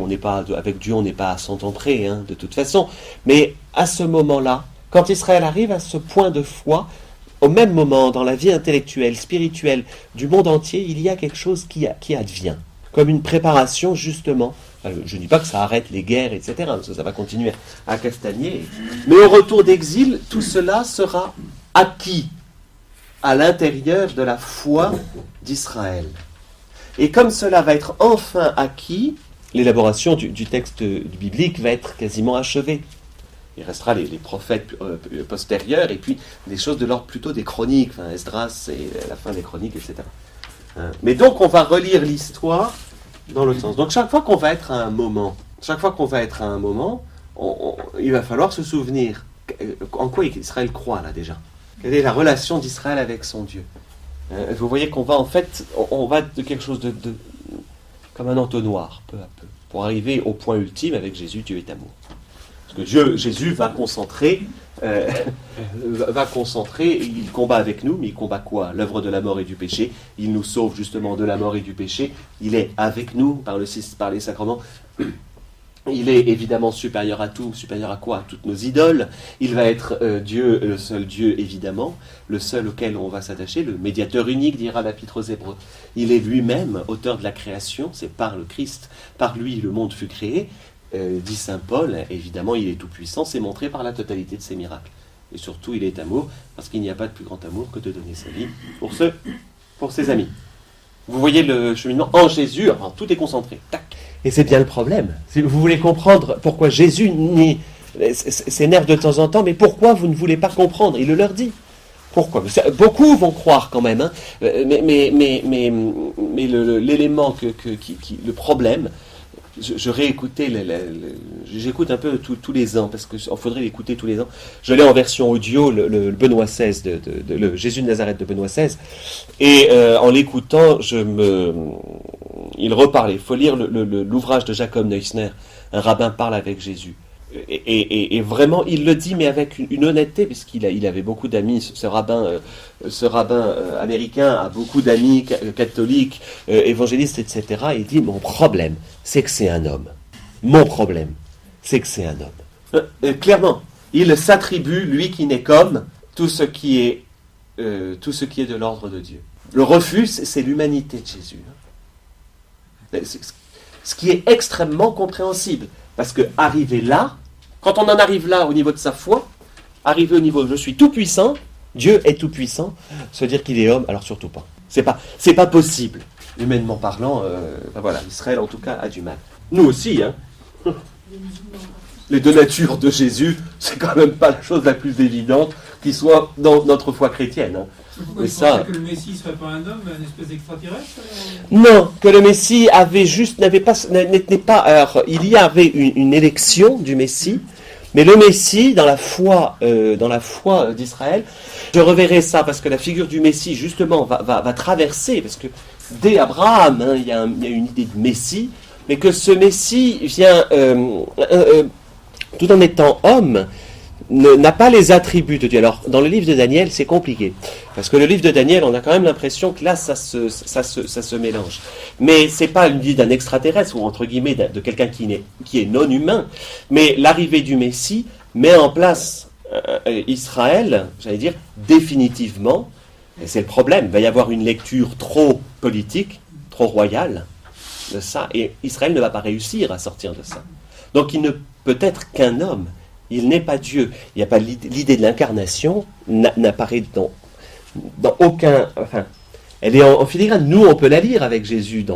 avec Dieu, on n'est pas à 100 ans près, hein, de toute façon. Mais à ce moment-là, quand Israël arrive à ce point de foi, au même moment, dans la vie intellectuelle, spirituelle du monde entier, il y a quelque chose qui advient, comme une préparation, justement. Je ne dis pas que ça arrête les guerres, etc., parce que ça va continuer à castagner. Mais au retour d'exil, tout cela sera acquis à l'intérieur de la foi d'Israël. Et comme cela va être enfin acquis, l'élaboration du texte biblique va être quasiment achevée. Il restera les prophètes postérieurs et puis des choses de l'ordre plutôt des chroniques, enfin Esdras et la fin des chroniques, etc. Mais donc on va relire l'histoire dans l'autre sens. Donc chaque fois qu'on va être à un moment, il va falloir se souvenir en quoi Israël croit là déjà. Quelle est la relation d'Israël avec son Dieu? Vous voyez qu'on va en fait, on va de quelque chose de comme un entonnoir, peu à peu, pour arriver au point ultime avec Jésus, Dieu est amour. Parce que Jésus va concentrer, il combat avec nous, mais il combat quoi? L'œuvre de la mort et du péché. Il nous sauve justement de la mort et du péché. Il est avec nous par les sacrements. Il est évidemment supérieur à tout. Supérieur à quoi? À toutes nos idoles. Il va être Dieu, le seul Dieu évidemment, le seul auquel on va s'attacher, le médiateur unique, dira l'Épître aux Hébreux. Il est lui-même auteur de la création, c'est par le Christ, par lui le monde fut créé. Dit saint Paul, évidemment il est tout puissant, c'est montré par la totalité de ses miracles. Et surtout il est amour, parce qu'il n'y a pas de plus grand amour que de donner sa vie pour ses amis. Vous voyez le cheminement en Jésus, enfin, tout est concentré. Tac. Et c'est bien le problème. Si vous voulez comprendre pourquoi Jésus s'énerve de temps en temps, mais pourquoi vous ne voulez pas comprendre? Il le leur dit. Pourquoi? Beaucoup vont croire quand même, hein, mais l'élément le problème. Je réécoutais, j'écoute un peu tous les ans, parce qu'il faudrait l'écouter tous les ans. Je l'ai en version audio, le Benoît XVI, le Jésus de Nazareth de Benoît XVI, et en l'écoutant, il reparlait. Il faut lire l'ouvrage de Jacob Neusner, Un rabbin parle avec Jésus. Et vraiment, il le dit, mais avec une honnêteté, parce il avait beaucoup d'amis, ce rabbin américain a beaucoup d'amis catholiques, évangélistes, etc. Et il dit, mon problème, c'est que c'est un homme. Mon problème, c'est que c'est un homme. Clairement, il s'attribue, lui qui n'est qu'homme, tout ce qui est de l'ordre de Dieu. Le refus, c'est l'humanité de Jésus. Ce qui est extrêmement compréhensible. Parce que arriver là, quand on en arrive là au niveau de sa foi, arriver au niveau je suis tout puissant, Dieu est tout puissant, se dire qu'il est homme, alors surtout pas. C'est pas possible. Humainement parlant, voilà, Israël en tout cas a du mal. Nous aussi, hein. Les deux natures de Jésus, c'est quand même pas la chose la plus évidente qui soit dans notre foi chrétienne. Hein. Pourquoi il pensait que le Messie ne serait pas un homme, une espèce d'extraterrestre? Non, que le Messie n'était pas. Alors, il y avait une élection du Messie, mais le Messie, dans la foi d'Israël, je reverrai ça parce que la figure du Messie justement va traverser, parce que dès Abraham, hein, il y a une idée de Messie, mais que ce Messie vient tout en étant homme. N'a pas les attributs de Dieu. Alors, dans le livre de Daniel, c'est compliqué. Parce que le livre de Daniel, on a quand même l'impression que là, ça se mélange. Mais c'est pas une idée d'un extraterrestre, ou entre guillemets, de quelqu'un qui est non humain. Mais l'arrivée du Messie met en place Israël, j'allais dire, définitivement. Et c'est le problème. Il va y avoir une lecture trop politique, trop royale de ça. Et Israël ne va pas réussir à sortir de ça. Donc, il ne peut être qu'un homme. Il n'est pas Dieu. Il n'y a pas l'idée de l'incarnation n'apparaît dans aucun. Enfin, elle est en filigrane. Nous, on peut la lire avec Jésus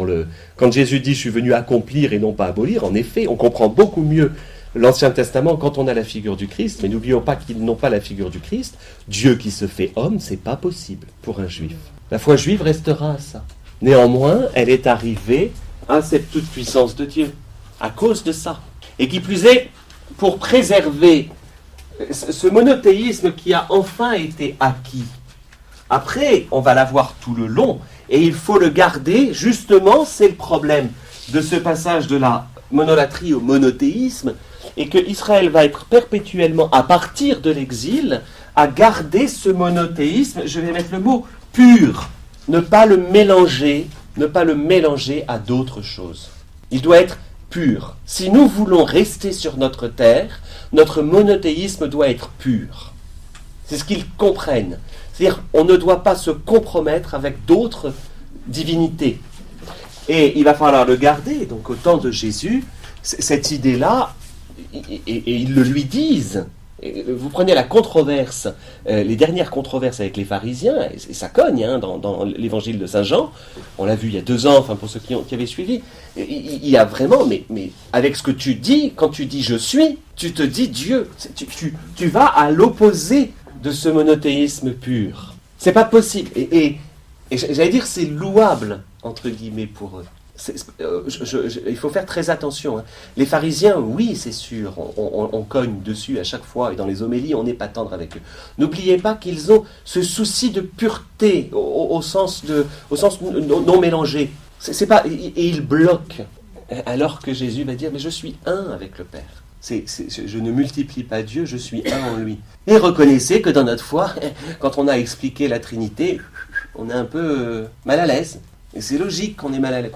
quand Jésus dit je suis venu accomplir et non pas abolir. En effet, on comprend beaucoup mieux l'Ancien Testament quand on a la figure du Christ. Mais n'oublions pas qu'ils n'ont pas la figure du Christ. Dieu qui se fait homme, c'est pas possible pour un juif. La foi juive restera à ça. Néanmoins, elle est arrivée à cette toute puissance de Dieu à cause de ça. Et qui plus est, pour préserver ce monothéisme qui a enfin été acquis. Après, on va l'avoir tout le long, et il faut le garder, justement, c'est le problème de ce passage de la monolatrie au monothéisme, et que Israël va être perpétuellement, à partir de l'exil, à garder ce monothéisme, je vais mettre le mot, pur, ne pas le mélanger à d'autres choses. Il doit être pur. Si nous voulons rester sur notre terre, notre monothéisme doit être pur. C'est ce qu'ils comprennent. C'est-à-dire, on ne doit pas se compromettre avec d'autres divinités. Et il va falloir le garder. Donc, au temps de Jésus, cette idée-là, et ils le lui disent. Vous prenez la controverse, les dernières controverses avec les pharisiens, et ça cogne hein, dans l'évangile de Saint Jean, on l'a vu il y a 2 ans, enfin pour ceux qui avaient suivi, il y a vraiment, mais avec ce que tu dis, quand tu dis je suis, tu te dis Dieu, tu vas à l'opposé de ce monothéisme pur. C'est pas possible, et j'allais dire c'est louable, entre guillemets, pour eux. Il faut faire très attention. Hein. Les pharisiens, oui, c'est sûr, on cogne dessus à chaque fois, et dans les homélies, on n'est pas tendre avec eux. N'oubliez pas qu'ils ont ce souci de pureté, au sens non mélangé. C'est pas, et ils bloquent, alors que Jésus va dire, mais je suis un avec le Père. Je ne multiplie pas Dieu, je suis un en lui. Et reconnaissez que dans notre foi, quand on a expliqué la Trinité, on est un peu mal à l'aise. Et c'est logique qu'on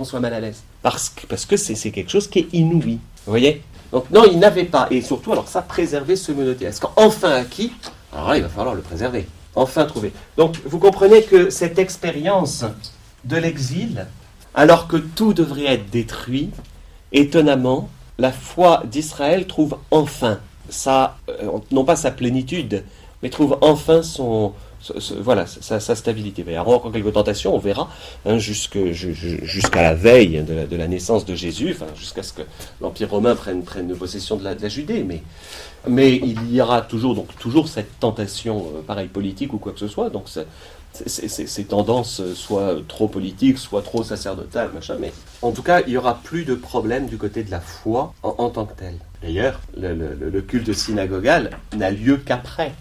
soit mal à l'aise. Parce que c'est quelque chose qui est inouï. Vous voyez ? Donc non, ils n'avaient pas. Et surtout, alors ça, préserver ce monothéisme. Qu'enfin acquis, alors là, il va falloir le préserver. Enfin trouver. Donc, vous comprenez que cette expérience de l'exil, alors que tout devrait être détruit, étonnamment, la foi d'Israël trouve enfin non pas sa plénitude, mais trouve enfin sa stabilité. Il y aura encore quelques tentations, on verra, hein, jusqu'à la veille de la naissance de Jésus, enfin, jusqu'à ce que l'Empire romain prenne possession de la Judée, mais il y aura toujours cette tentation, pareil, politique ou quoi que ce soit, donc ces tendances, soit trop politiques, soit trop sacerdotales, machin, mais en tout cas, il n'y aura plus de problème du côté de la foi en tant que tel. D'ailleurs, le culte synagogal n'a lieu qu'après.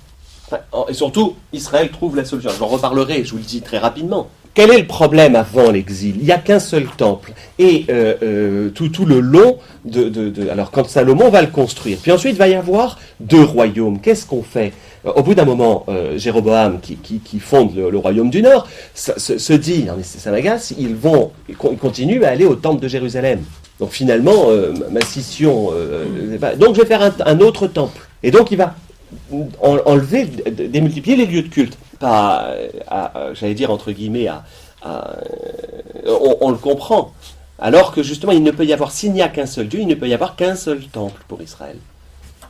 Et surtout, Israël trouve la solution. J'en reparlerai, je vous le dis très rapidement. quel est le problème avant l'exil? Il n'y a qu'un seul temple. Et tout le long alors quand Salomon va le construire, puis ensuite il va y avoir 2 royaumes. Qu'est-ce qu'on fait? Au bout d'un moment, Jéroboam, qui fonde le royaume du Nord, se dit, non mais ça m'agace, ils continuent à aller au temple de Jérusalem. Donc finalement, ma scission... donc je vais faire un autre temple. Et donc il va enlever, démultiplier les lieux de culte. Pas, j'allais dire entre guillemets, on le comprend. Alors que justement, il ne peut y avoir, s'il n'y a qu'un seul Dieu, il ne peut y avoir qu'un seul temple pour Israël.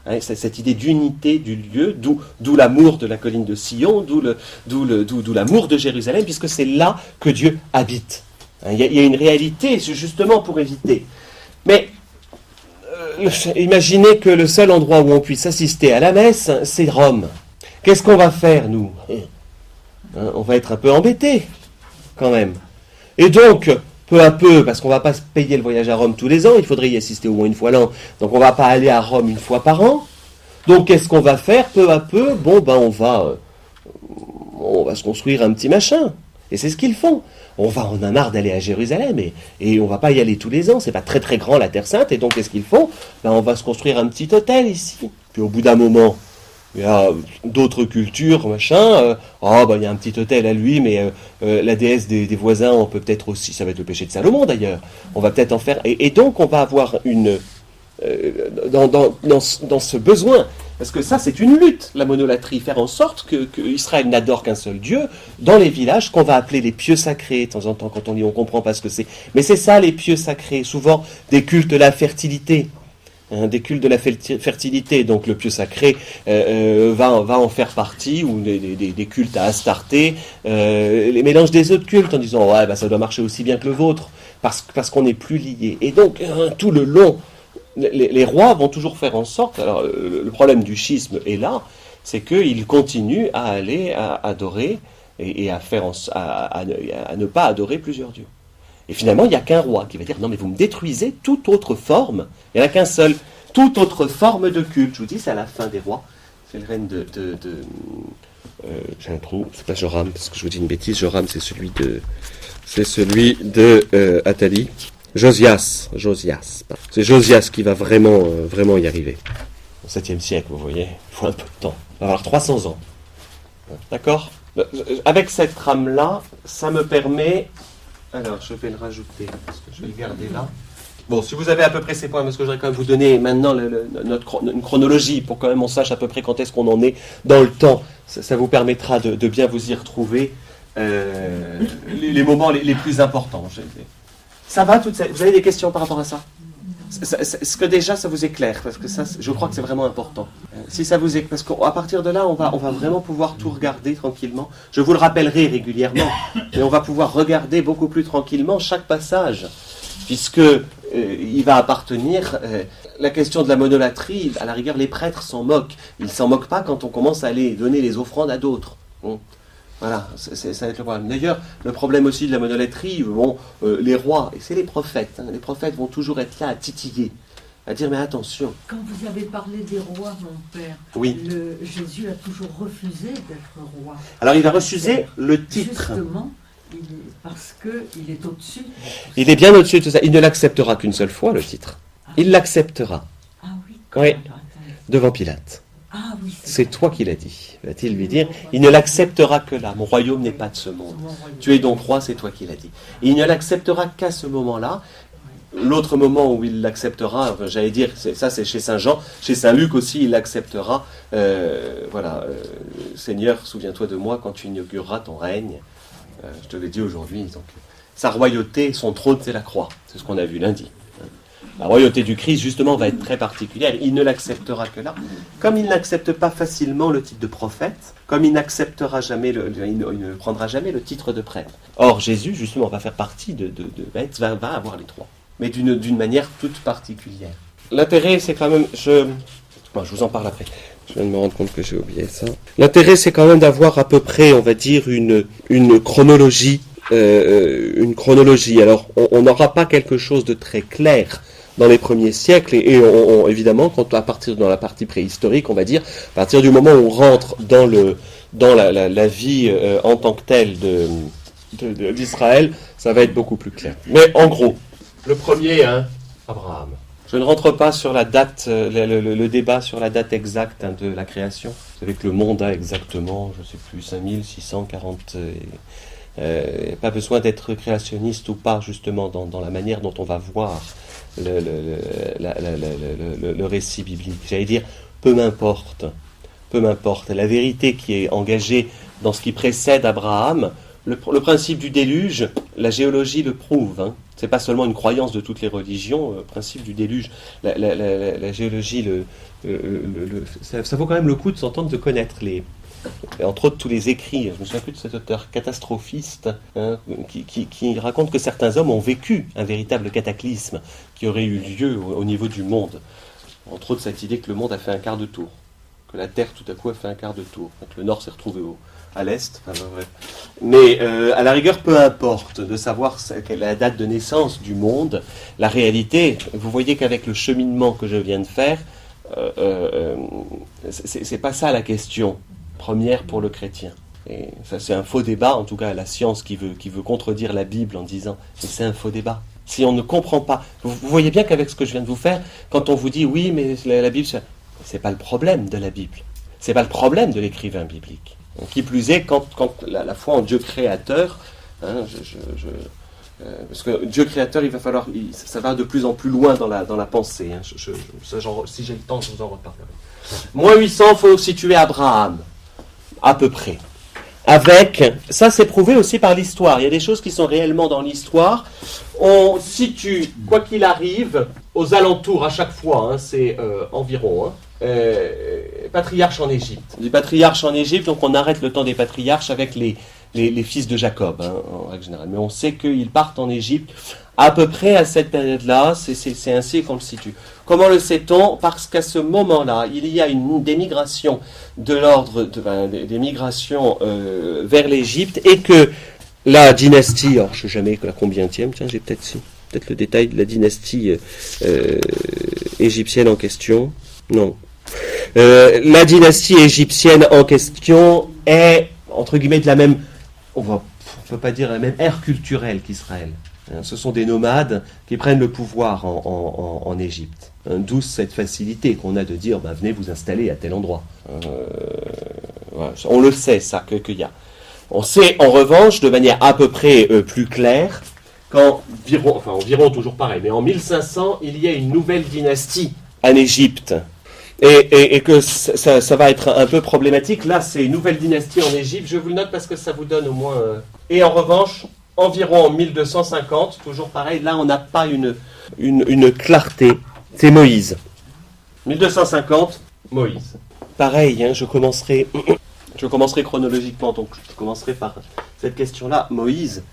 Hein, c'est cette idée d'unité du lieu, d'où l'amour de la colline de Sion, d'où l'amour de Jérusalem, puisque c'est là que Dieu habite. Hein, il y a une réalité, justement, pour éviter. Mais imaginez que le seul endroit où on puisse assister à la messe, c'est Rome. Qu'est-ce qu'on va faire, nous? Hein, on va être un peu embêtés, quand même. Et donc, peu à peu, parce qu'on ne va pas se payer le voyage à Rome tous les ans, il faudrait y assister au moins une fois l'an, donc on ne va pas aller à Rome une fois par an. Donc qu'est-ce qu'on va faire? Peu à peu, on va se construire un petit machin. Et c'est ce qu'ils font. On en a marre d'aller à Jérusalem, et on ne va pas y aller tous les ans, c'est pas très très grand la Terre Sainte, et donc qu'est-ce qu'ils font? On va se construire un petit hôtel ici. Puis au bout d'un moment, il y a d'autres cultures, machin. Il y a un petit hôtel à lui, mais la déesse des voisins, on peut peut-être aussi, ça va être le péché de Salomon d'ailleurs, on va peut-être en faire. Et donc on va avoir dans ce besoin, parce que ça c'est une lutte, la monolatrie, faire en sorte que Israël n'adore qu'un seul Dieu, dans les villages qu'on va appeler les pieux sacrés. De temps en temps, quand on lit, on comprend pas ce que c'est. Mais c'est ça les pieux sacrés, souvent des cultes de la fertilité. Des cultes de la fertilité, donc le pieux sacré va en faire partie, ou des cultes à Astarté, les mélanges des autres cultes en disant ça doit marcher aussi bien que le vôtre, parce qu'on n'est plus liés. Et donc tout le long, les rois vont toujours faire en sorte. Alors le problème du schisme est là, c'est qu'ils continuent à aller à adorer et à ne pas adorer plusieurs dieux. Et finalement, il n'y a qu'un roi qui va dire « Non, mais vous me détruisez toute autre forme. » Il n'y en a qu'un seul. Toute autre forme de culte. Je vous dis, c'est à la fin des rois. C'est le règne j'ai un trou. C'est pas Joram, parce que je vous dis une bêtise. Joram, c'est celui de Athalie. Josias. C'est Josias qui va vraiment y arriver. Au 7e siècle, vous voyez. Il faut un peu de temps. Il va avoir 300 ans. D'accord? Avec cette trame-là, ça me permet... Alors, je vais le rajouter, parce que je vais le garder là. Bon, si vous avez à peu près ces points, parce que je voudrais quand même vous donner maintenant une chronologie, pour quand même on sache à peu près quand est-ce qu'on en est dans le temps. Ça vous permettra de bien vous y retrouver les moments les plus importants. Ça va, vous avez des questions par rapport à ça? Est-ce que déjà ça vous éclaire? Parce que ça, je crois que c'est vraiment important. Si ça vous éclaire, parce qu'à partir de là, on va vraiment pouvoir tout regarder tranquillement. Je vous le rappellerai régulièrement, mais on va pouvoir regarder beaucoup plus tranquillement chaque passage, puisque il va appartenir. La question de la monolatrie, à la rigueur, les prêtres s'en moquent. Ils s'en moquent pas quand on commence à aller donner les offrandes à d'autres. Bon. Voilà, ça va être le problème. D'ailleurs, le problème aussi de la monolatrie, les rois, et c'est les prophètes, les prophètes vont toujours être là à titiller, à dire mais attention. Quand vous avez parlé des rois, mon père, oui. Jésus a toujours refusé d'être roi. Alors il va refuser le titre. Justement, parce qu'il est au-dessus. Il est bien au-dessus de tout ça. Il ne l'acceptera qu'une seule fois, le titre. Il l'acceptera. Ah oui, oui, devant Pilate. Ah oui, c'est toi qui l'as dit, va-t-il lui dire. Il ne l'acceptera que là. Mon royaume n'est pas de ce monde. Tu es donc roi, c'est toi qui l'as dit. Et il ne l'acceptera qu'à ce moment-là. L'autre moment où il l'acceptera, j'allais dire, c'est chez Saint Jean, chez Saint Luc aussi, il l'acceptera. Seigneur, souviens-toi de moi quand tu inaugureras ton règne. Je te l'ai dit aujourd'hui. Donc, sa royauté, son trône, c'est la croix. C'est ce qu'on a vu lundi. La royauté du Christ, justement, va être très particulière. Il ne l'acceptera que là. Comme il n'accepte pas facilement le titre de prophète, comme il n'acceptera jamais, il ne prendra jamais le titre de prêtre. Or, Jésus, justement, va faire partie va avoir les trois. Mais d'une manière toute particulière. L'intérêt, c'est quand même... Je vous en parle après. Je viens de me rendre compte que j'ai oublié ça. L'intérêt, c'est quand même d'avoir à peu près, on va dire, une chronologie. Alors, on n'aura pas quelque chose de très clair dans les premiers siècles, et évidemment, dans la partie préhistorique, on va dire, à partir du moment où on rentre dans la vie en tant que telle d'Israël, ça va être beaucoup plus clair. Mais en gros, le premier, Abraham. Je ne rentre pas sur la date, le débat sur la date exacte de la création. Vous savez que le monde a exactement, je ne sais plus, 5640... pas besoin d'être créationniste ou pas, justement, dans la manière dont on va voir le récit biblique. J'allais dire, peu m'importe. La vérité qui est engagée dans ce qui précède Abraham, le principe du déluge, la géologie le prouve. C'est pas seulement une croyance de toutes les religions, le principe du déluge, la géologie, ça vaut quand même le coup de s'entendre, de connaître entre autres tous les écrits. Je me souviens plus de cet auteur catastrophiste qui raconte que certains hommes ont vécu un véritable cataclysme qui aurait eu lieu au niveau du monde. Entre autres cette idée que le monde a fait un quart de tour, que la Terre tout à coup a fait un quart de tour, que le Nord s'est retrouvé à l'Est. Mais à la rigueur, peu importe de savoir quelle est la date de naissance du monde, la réalité, vous voyez qu'avec le cheminement que je viens de faire, c'est pas ça la question première pour le chrétien. Et ça, c'est un faux débat, en tout cas la science qui veut contredire la Bible en disant que c'est un faux débat. Si on ne comprend pas, vous voyez bien qu'avec ce que je viens de vous faire, quand on vous dit oui, mais la Bible, c'est pas le problème de la Bible, c'est pas le problème de l'écrivain biblique. Qui plus est, quand la foi en Dieu créateur, parce que Dieu créateur, il va falloir, ça va de plus en plus loin dans la pensée. Si j'ai le temps, je vous en reparlerai. Moins 800, il faut situer Abraham, à peu près. Ça c'est prouvé aussi par l'histoire. Il y a des choses qui sont réellement dans l'histoire. On situe, quoi qu'il arrive, aux alentours à chaque fois, c'est environ. Patriarche en Égypte. Les patriarches en Égypte, donc on arrête le temps des patriarches avec les fils de Jacob, en règle générale. Mais on sait qu'ils partent en Égypte à peu près à cette période-là, c'est ainsi qu'on le situe. Comment le sait-on ? Parce qu'à ce moment-là, il y a des migrations de l'ordre, des migrations vers l'Égypte, et que la dynastie, alors je ne sais jamais la combientième, tiens, j'ai peut-être le détail de la dynastie égyptienne en question. Non. La dynastie égyptienne en question est, entre guillemets, de la même, on peut pas dire la même ère culturelle qu'Israël. Ce sont des nomades qui prennent le pouvoir en Égypte. D'où cette facilité qu'on a de dire, venez vous installer à tel endroit. Voilà. On le sait, ça, qu'il y a. On sait, en revanche, de manière à peu près plus claire, environ toujours pareil, mais en 1500, il y a une nouvelle dynastie en Égypte. Et que ça va être un peu problématique. Là, c'est une nouvelle dynastie en Égypte. Je vous le note parce que ça vous donne au moins... Et en revanche, environ en 1250, toujours pareil, là, on n'a pas une clarté. C'est Moïse. 1250, Moïse. Pareil, je commencerai chronologiquement, donc je commencerai par cette question-là. Moïse,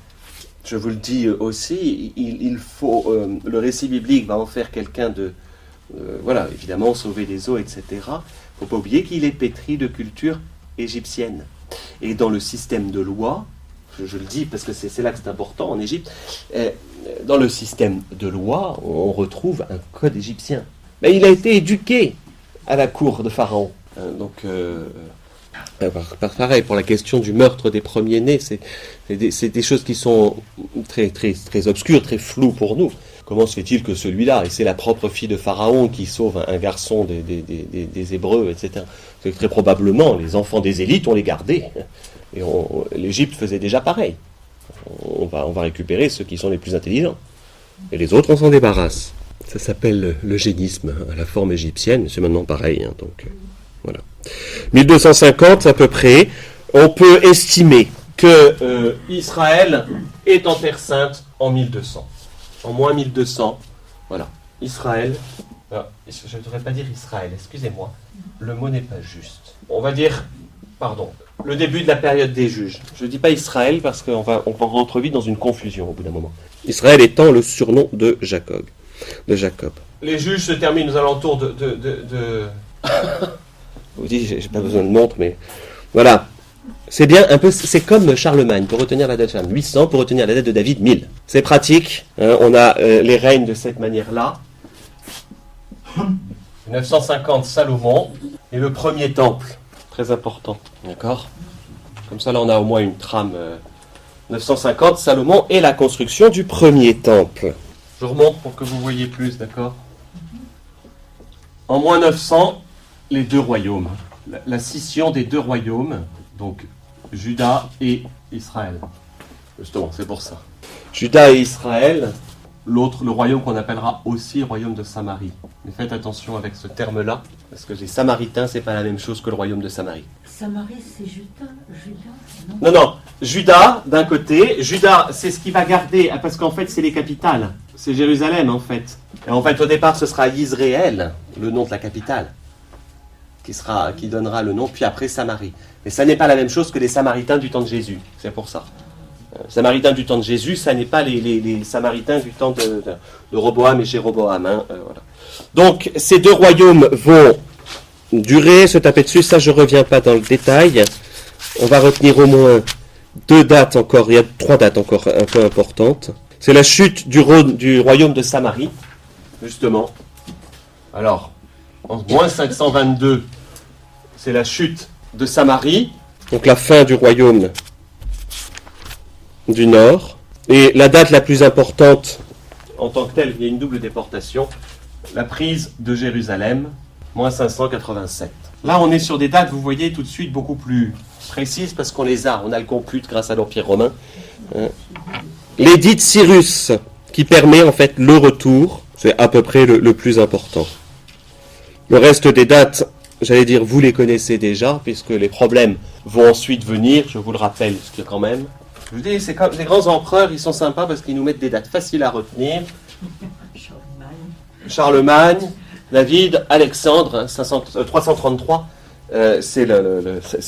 je vous le dis aussi, il faut... le récit biblique va en faire quelqu'un de... évidemment, sauver les eaux, etc. Il ne faut pas oublier qu'il est pétri de culture égyptienne. Et dans le système de loi, je le dis parce que c'est là que c'est important en Égypte, dans le système de loi, on retrouve un code égyptien. Mais il a été éduqué à la cour de Pharaon. Pareil, pour la question du meurtre des premiers-nés, c'est des choses qui sont très, très, très obscures, très floues pour nous. Comment se fait-il que celui-là, et c'est la propre fille de Pharaon qui sauve un garçon des Hébreux, etc. C'est que très probablement, les enfants des élites, on les gardait. Et l'Égypte faisait déjà pareil. On va récupérer ceux qui sont les plus intelligents. Et les autres, on s'en débarrasse. Ça s'appelle l'eugénisme à la forme égyptienne, c'est maintenant pareil. Voilà. 1250 à peu près, on peut estimer que Israël est en Terre Sainte en 1200. En moins 1200, voilà. Israël, je ne devrais pas dire Israël, excusez-moi, le mot n'est pas juste. On va dire, le début de la période des juges. Je ne dis pas Israël parce qu'on va rentrer vite dans une confusion au bout d'un moment. Israël étant le surnom de Jacob. Les juges se terminent aux alentours de... Je vous dis, j'ai pas besoin de montre, mais voilà. C'est bien un peu, c'est comme Charlemagne pour retenir la date de Charlemagne. 800 pour retenir la date de David, 1000. C'est pratique. On a les règnes de cette manière-là. 950 Salomon et le premier temple, très important. D'accord. Comme ça, là, on a au moins une trame 950, Salomon et la construction du premier temple. Je remonte pour que vous voyez plus, d'accord? En moins 900, les deux royaumes. La scission des deux royaumes, donc Juda et Israël. Justement, c'est pour ça. Juda et Israël, l'autre, le royaume qu'on appellera aussi royaume de Samarie. Mais faites attention avec ce terme-là, parce que les Samaritains, c'est pas la même chose que le royaume de Samarie. Samarie, c'est Juda, Non, Juda, d'un côté. Juda, c'est ce qui va garder, parce qu'en fait, c'est les capitales. C'est Jérusalem, en fait. Et en fait, au départ, ce sera Israël, le nom de la capitale, qui donnera le nom, puis après Samarie. Mais ça n'est pas la même chose que les Samaritains du temps de Jésus. C'est pour ça. Samaritains du temps de Jésus, ça n'est pas les Samaritains du temps de Roboam et Jéroboam. Voilà. Donc, ces deux royaumes vont durer, se taper dessus. Ça, je ne reviens pas dans le détail. On va retenir au moins deux dates encore. Il y a trois dates encore un peu importantes. C'est la chute du royaume de Samarie, justement. Alors, en moins 522, c'est la chute de Samarie. Donc, la fin du royaume du Nord. Et la date la plus importante, en tant que telle, il y a une double déportation, la prise de Jérusalem, moins 587. Là, on est sur des dates, vous voyez, tout de suite beaucoup plus précises, parce qu'on les a. On a le compute grâce à l'Empire romain. L'édit de Cyrus, qui permet en fait le retour, c'est à peu près le plus important. Le reste des dates, j'allais dire, vous les connaissez déjà, puisque les problèmes vont ensuite venir, je vous le rappelle, parce que quand même... Je vous dis, c'est comme les grands empereurs, ils sont sympas parce qu'ils nous mettent des dates faciles à retenir. Charlemagne, David, Alexandre, 333, c'est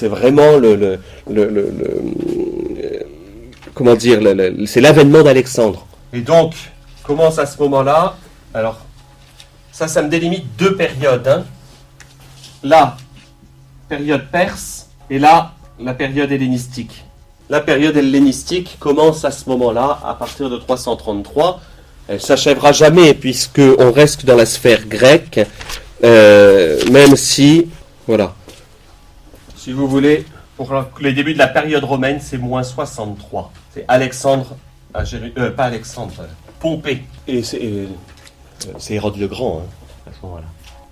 vraiment comment dire, c'est l'avènement d'Alexandre. Et donc, commence à ce moment-là, alors, ça me délimite deux périodes. La période perse et là, la période hellénistique. La période hellénistique commence à ce moment-là, à partir de 333. Elle ne s'achèvera jamais, puisqu'on reste dans la sphère grecque, même si, voilà, si vous voulez, pour les débuts de la période romaine, c'est moins 63. C'est Alexandre, pas Alexandre, Pompée. Et c'est Hérode le Grand, à ce moment-là.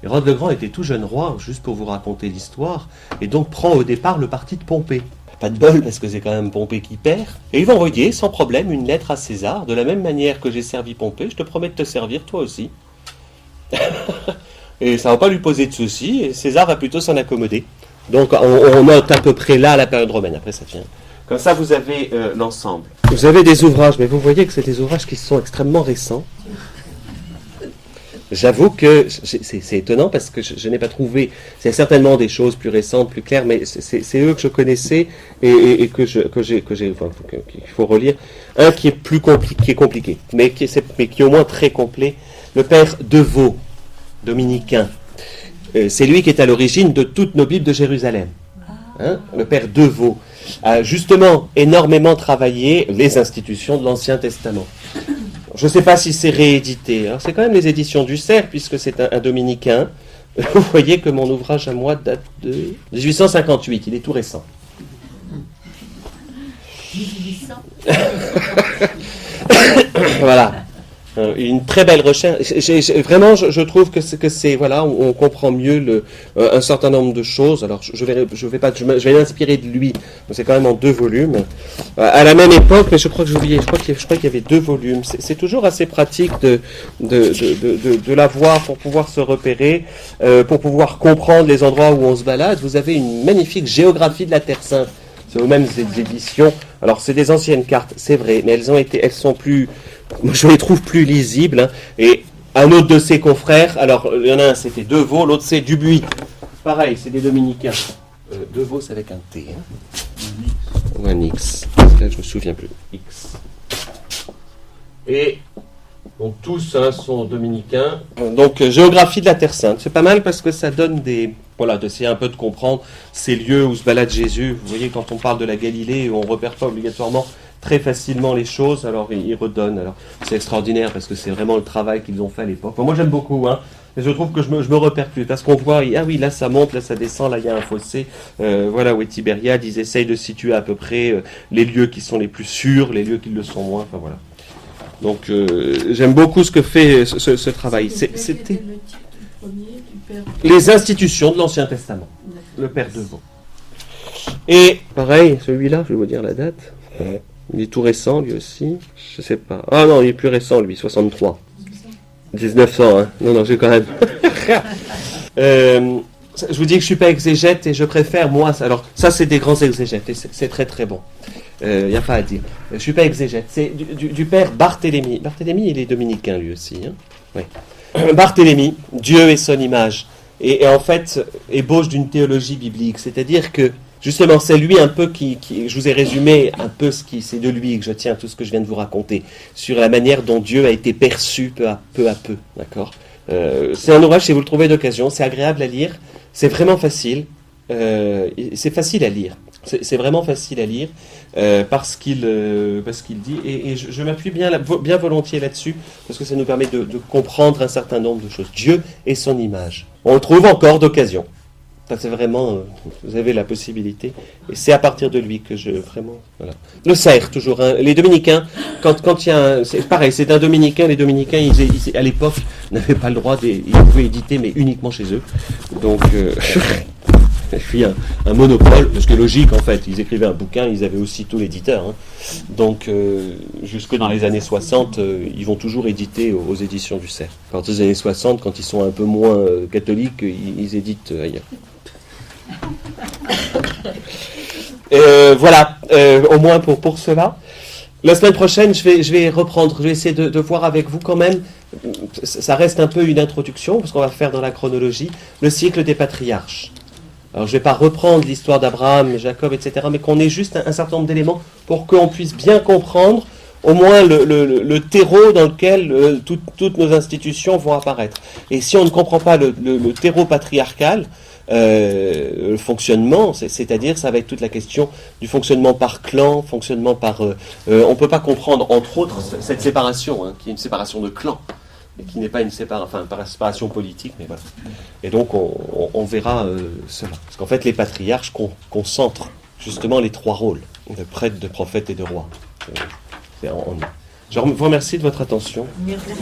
Hérode le Grand était tout jeune roi, juste pour vous raconter l'histoire, et donc prend au départ le parti de Pompée. Pas de bol, parce que c'est quand même Pompée qui perd. Et il va envoyer, sans problème, une lettre à César, de la même manière que j'ai servi Pompée, je te promets de te servir, toi aussi. Et ça ne va pas lui poser de soucis, et César va plutôt s'en accommoder. Donc on note à peu près là la période romaine, après ça vient. Comme ça, vous avez l'ensemble. Vous avez des ouvrages, mais vous voyez que c'est des ouvrages qui sont extrêmement récents. J'avoue que c'est étonnant parce que je n'ai pas trouvé, c'est certainement des choses plus récentes, plus claires, mais c'est eux que je connaissais et qu'il faut relire. Un qui est plus compliqué, mais qui est au moins très complet, le père Devaux, dominicain. C'est lui qui est à l'origine de toutes nos Bibles de Jérusalem. Le père Devaux a justement énormément travaillé les institutions de l'Ancien Testament. Je ne sais pas si c'est réédité. Alors, c'est quand même les éditions du Cerf, puisque c'est un dominicain. Vous voyez que mon ouvrage à moi date de 1858. Il est tout récent. 1800. Voilà. Une très belle recherche. Vraiment, je trouve que c'est voilà, on comprend mieux un certain nombre de choses. Alors, je vais m'inspirer de lui. C'est quand même en 2 volumes. À la même époque, mais je crois qu'il y avait 2 volumes. C'est toujours assez pratique de l'avoir pour pouvoir se repérer, pour pouvoir comprendre les endroits où on se balade. Vous avez une magnifique géographie de la Terre Sainte. C'est aux mêmes éditions. Alors, c'est des anciennes cartes, c'est vrai, mais elles sont plus, je les trouve plus lisibles. Et un autre de ses confrères, alors, il y en a un, c'était Devaux, l'autre, c'est Dubuis. Pareil, c'est des dominicains. Devaux, c'est avec un T. Ou un X. Là, je me souviens plus. X. Et donc, tous sont dominicains. Donc, géographie de la Terre Sainte. C'est pas mal parce que ça donne d'essayer un peu de comprendre ces lieux où se balade Jésus. Vous voyez, quand on parle de la Galilée, on ne repère pas obligatoirement très facilement les choses, alors ils redonnent. Alors c'est extraordinaire parce que c'est vraiment le travail qu'ils ont fait à l'époque. Moi j'aime beaucoup, hein. Et je trouve que je me repère plus, parce qu'on voit, ah oui, là ça monte, là ça descend, là il y a un fossé, voilà où est Tibériade, ils essayent de situer à peu près les lieux qui sont les plus sûrs, les lieux qui le sont moins, enfin voilà. Donc j'aime beaucoup ce que fait ce travail. C'était le titre premier du père. les institutions de l'Ancien Testament, le Père Devaux. Et pareil, celui-là, je vais vous dire la date, il est tout récent lui aussi, je sais pas, ah non il est plus récent lui, 63. 1900, hein. Non, j'ai quand même. Je vous dis que je suis pas exégète et je préfère, moi, alors ça c'est des grands exégètes et c'est très très bon. Il n'y a pas à dire. Je suis pas exégète. C'est du père Barthélemy. Barthélemy, il est dominicain lui aussi. Hein, oui. Barthélemy, Dieu et son image. Et en fait, ébauche d'une théologie biblique. C'est-à-dire que, justement, c'est lui un peu qui je vous ai résumé un peu c'est de lui que je tiens tout ce que je viens de vous raconter, sur la manière dont Dieu a été perçu peu à peu, d'accord. C'est un ouvrage, si vous le trouvez d'occasion, c'est agréable à lire, c'est vraiment facile, c'est facile à lire, c'est vraiment facile à lire, parce qu'il dit, et je m'appuie bien volontiers là-dessus, parce que ça nous permet de comprendre un certain nombre de choses. Dieu et son image. On le trouve encore d'occasion. Ça, c'est vraiment, vous avez la possibilité, et c'est à partir de lui que vraiment, voilà. Le cerf, toujours, hein. Les dominicains, quand il y a c'est pareil, c'est un dominicain, les dominicains, ils, à l'époque, n'avaient pas le droit, ils pouvaient éditer, mais uniquement chez eux, donc, puis un monopole, ce qui est logique, en fait, ils écrivaient un bouquin, ils avaient aussi tout l'éditeur, hein. Donc, jusque dans les années 60, ils vont toujours éditer aux éditions du cerf. À partir des années 60, quand ils sont un peu moins catholiques, ils éditent ailleurs. Voilà, au moins pour cela. La semaine prochaine, je vais reprendre, je vais essayer de voir avec vous quand même, ça reste un peu une introduction, parce qu'on va faire dans la chronologie, le cycle des patriarches. Alors je ne vais pas reprendre l'histoire d'Abraham, Jacob, etc., mais qu'on ait juste un certain nombre d'éléments pour qu'on puisse bien comprendre au moins le terreau dans lequel toutes nos institutions vont apparaître. Et si on ne comprend pas le terreau patriarcal, le fonctionnement, c'est-à-dire ça va être toute la question du fonctionnement par clan, fonctionnement par... on ne peut pas comprendre, entre autres, cette séparation, hein, qui est une séparation de clans, et qui n'est pas une séparation politique, mais voilà. Et donc on verra cela. Parce qu'en fait, les patriarches concentrent justement les trois rôles, de prêtre, de prophète et de roi. Je vous remercie de votre attention. Merci.